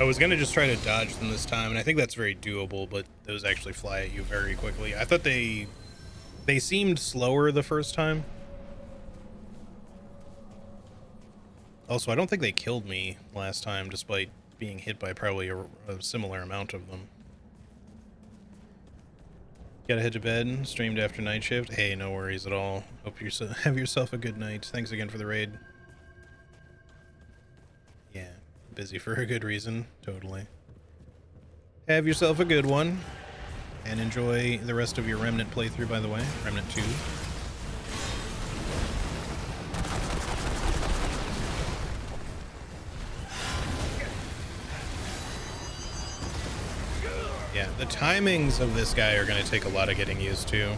S1: I was gonna just try to dodge them this time, and I think that's very doable, but those actually fly at you very quickly. I thought they seemed slower the first time. Also, I don't think they killed me last time, despite being hit by probably a similar amount of them. Gotta head to bed, streamed after night shift. Hey, no worries at all. Hope you have yourself a good night. Thanks again for the raid. Yeah, busy for a good reason. Totally. Have yourself a good one. And enjoy the rest of your Remnant playthrough, by the way. Remnant 2. Yeah, the timings of this guy are going to take a lot of getting used to.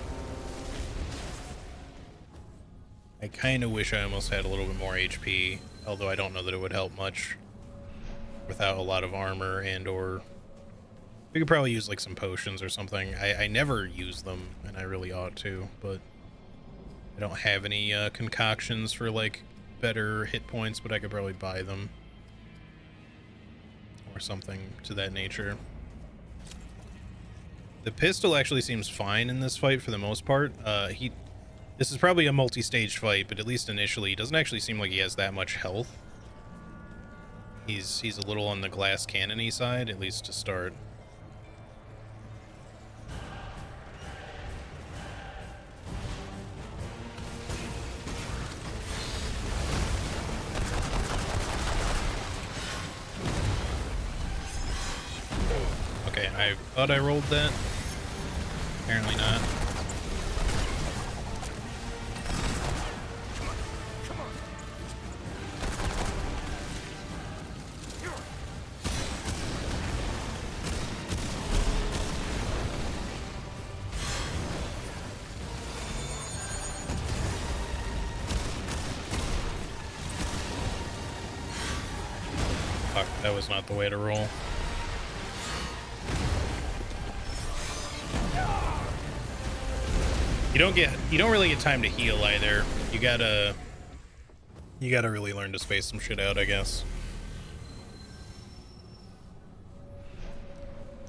S1: I kind of wish I almost had a little bit more HP, although I don't know that it would help much without a lot of armor and or... We could probably use like some potions or something. I never use them, and I really ought to, but I don't have any concoctions for like better hit points, but I could probably buy them. Or something to that nature. The pistol actually seems fine in this fight for the most part. This is probably a multi-stage fight, but at least initially, he doesn't actually seem like he has that much health. He's a little on the glass cannon-y side, at least to start. Okay, I thought I rolled that. Apparently not. Fuck, that was not the way to roll. You don't really get time to heal either. You gotta really learn to space some shit out, I guess.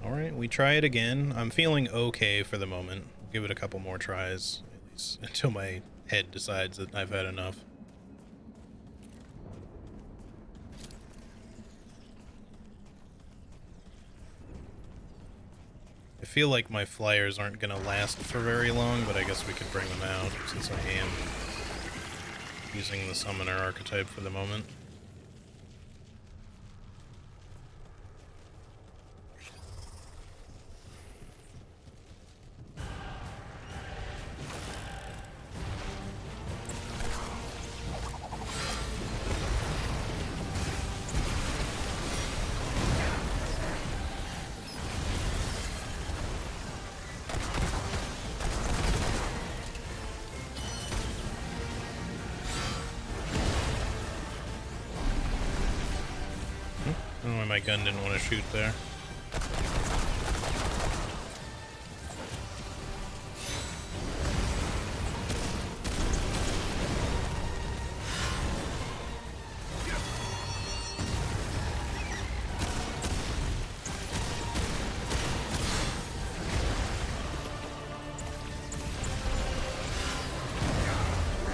S1: Alright, we try it again. I'm feeling okay for the moment. Give it a couple more tries, at least until my head decides that I've had enough. I feel like my flyers aren't going to last for very long, but I guess we could bring them out since I am using the summoner archetype for the moment. I don't know why my gun didn't want to shoot there.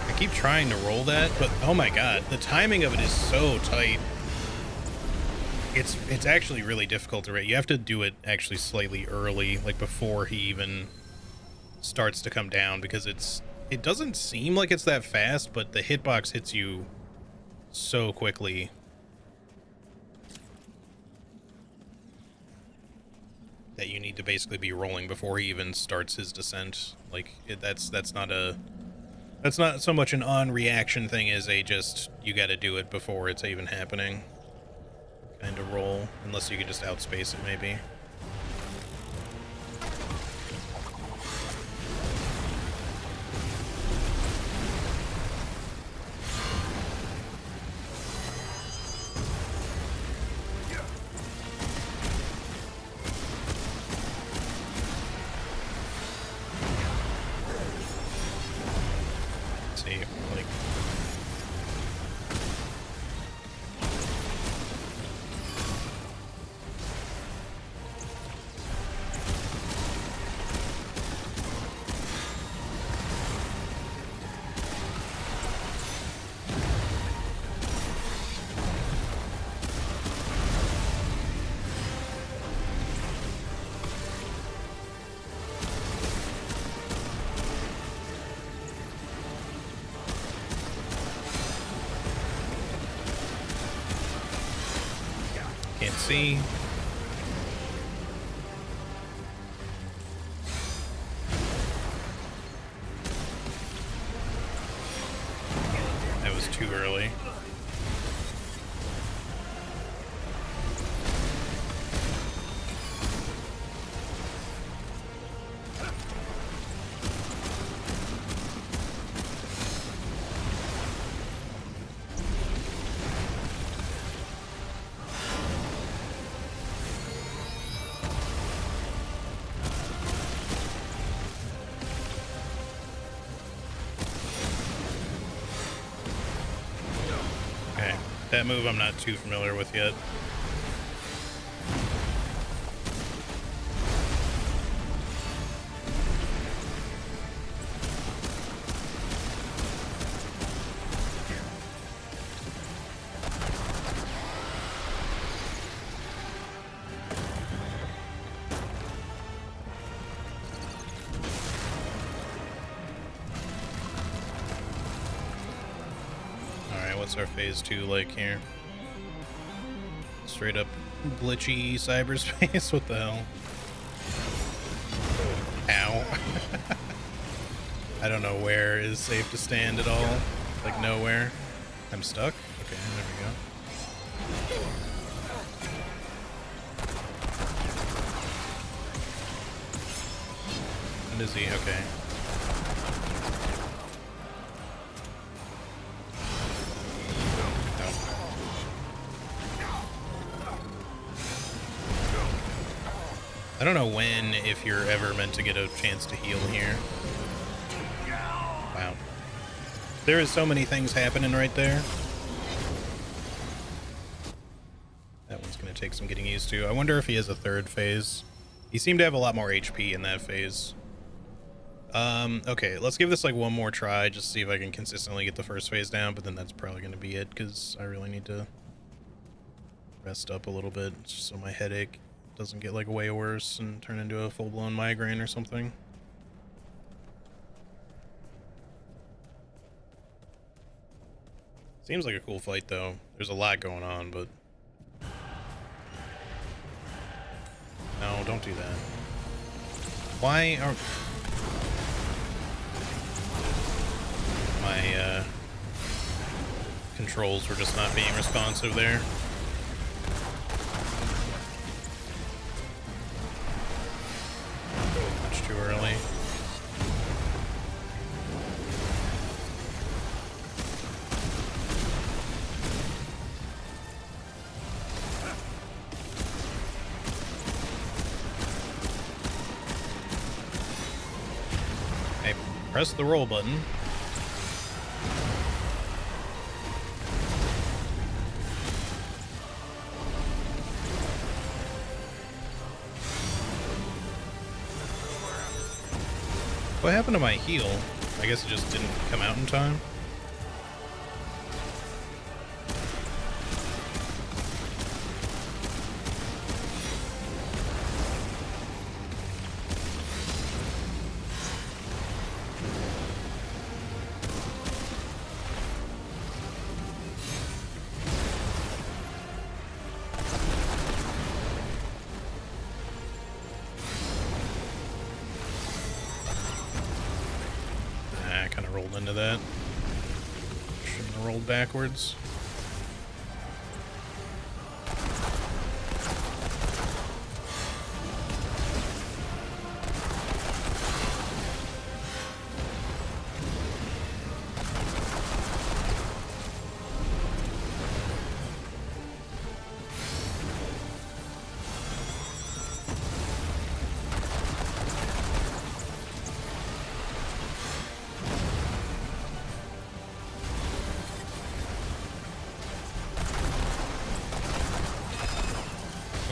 S1: I keep trying to roll that, but oh my god, the timing of it is so tight. It's actually really difficult to rate. You have to do it actually slightly early, like before he even starts to come down, because it doesn't seem like it's that fast, but the hitbox hits you so quickly. That you need to basically be rolling before he even starts his descent. Like that's not so much an on-reaction thing as a just you got to do it before it's even happening kind of roll, unless you can just outspace it maybe. See, like can't see. That move I'm not too familiar with yet. What's our phase 2 like here? Straight up glitchy cyberspace? What the hell? Ow. I don't know where is safe to stand at all. Like nowhere. I'm stuck? Okay, there we go. And is he? Okay. I don't know when, if you're ever meant to get a chance to heal here. Wow. There is so many things happening right there. That one's going to take some getting used to. I wonder if he has a third phase. He seemed to have a lot more HP in that phase. Okay, let's give this like one more try, just see if I can consistently get the first phase down, but then that's probably going to be it, because I really need to rest up a little bit, so my headache doesn't get like way worse and turn into a full-blown migraine or something. Seems like a cool fight though. There's a lot going on, but no, don't do that. Why are my controls were just not being responsive there? Too early. Okay, press the roll button. What happened to my heal? I guess it just didn't come out in time. Rolled into that. Shouldn't have rolled backwards.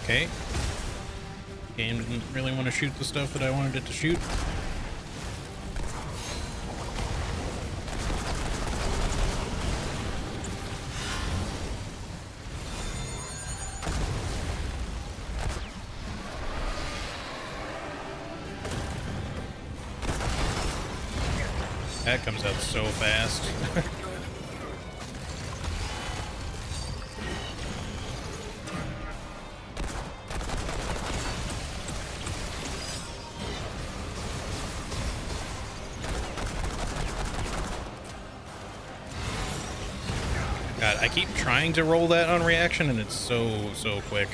S1: Okay. Game didn't really want to shoot the stuff that I wanted it to shoot. That comes out so fast. God, I keep trying to roll that on reaction and it's so quick.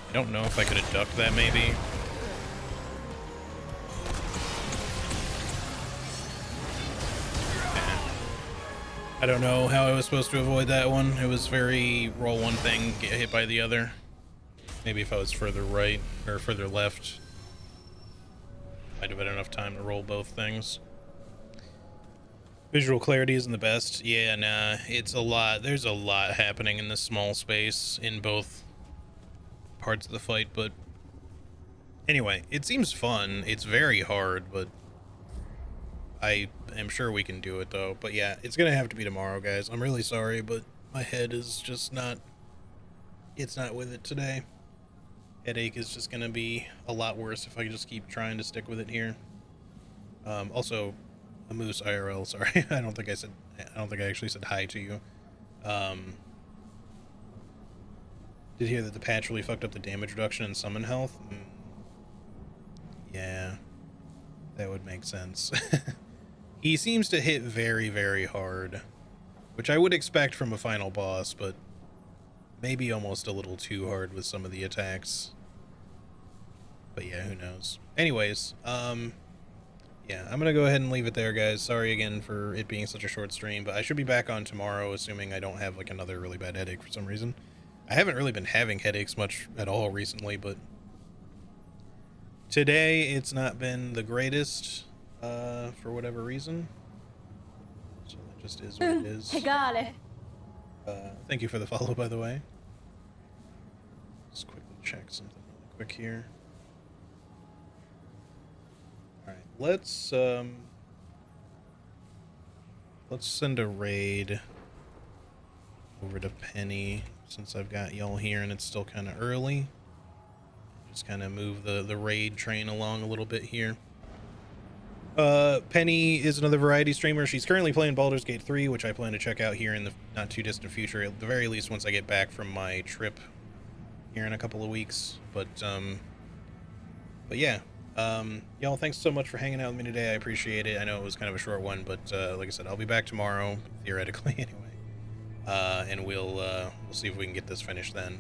S1: I don't know if I could have ducked that maybe. I don't know how I was supposed to avoid that one. It was very roll one thing, get hit by the other. Maybe if I was further right or further left, I'd have had enough time to roll both things. Visual clarity isn't the best. Yeah, nah, it's a lot. There's a lot happening in this small space in both parts of the fight, but anyway, it seems fun. It's very hard, but I am sure we can do it though. But yeah, it's gonna have to be tomorrow, guys. I'm really sorry, but my head is just not, it's not with it today. Headache is just gonna be a lot worse if I just keep trying to stick with it here. Also, a moose IRL, sorry. I don't think I actually said hi to you. Did hear that the patch really fucked up the damage reduction and summon health? Yeah, that would make sense. He seems to hit very, very hard, which I would expect from a final boss, but maybe almost a little too hard with some of the attacks. But yeah, who knows? Anyways, yeah, I'm gonna go ahead and leave it there, guys. Sorry again for it being such a short stream, but I should be back on tomorrow, assuming I don't have like another really bad headache for some reason. I haven't really been having headaches much at all recently, but today it's not been the greatest, for whatever reason. So that just is what it is. Thank you for the follow, by the way. Just quickly check something really quick here. Alright, let's send a raid over to Penny, since I've got y'all here and it's still kind of early. Just kind of move the raid train along a little bit here. Penny is another variety streamer. She's currently playing Baldur's Gate 3, which I plan to check out here in the not too distant future, at the very least once I get back from my trip here in a couple of weeks. But yeah, y'all, thanks so much for hanging out with me today. I appreciate it. I know it was kind of a short one, but like I said, I'll be back tomorrow, theoretically anyway. And we'll see if we can get this finished then.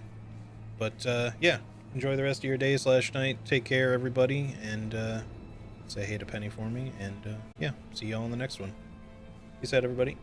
S1: But yeah, enjoy the rest of your day / night. Take care, everybody, and say hey to Penny for me. And yeah, see y'all in the next one. Peace out, everybody.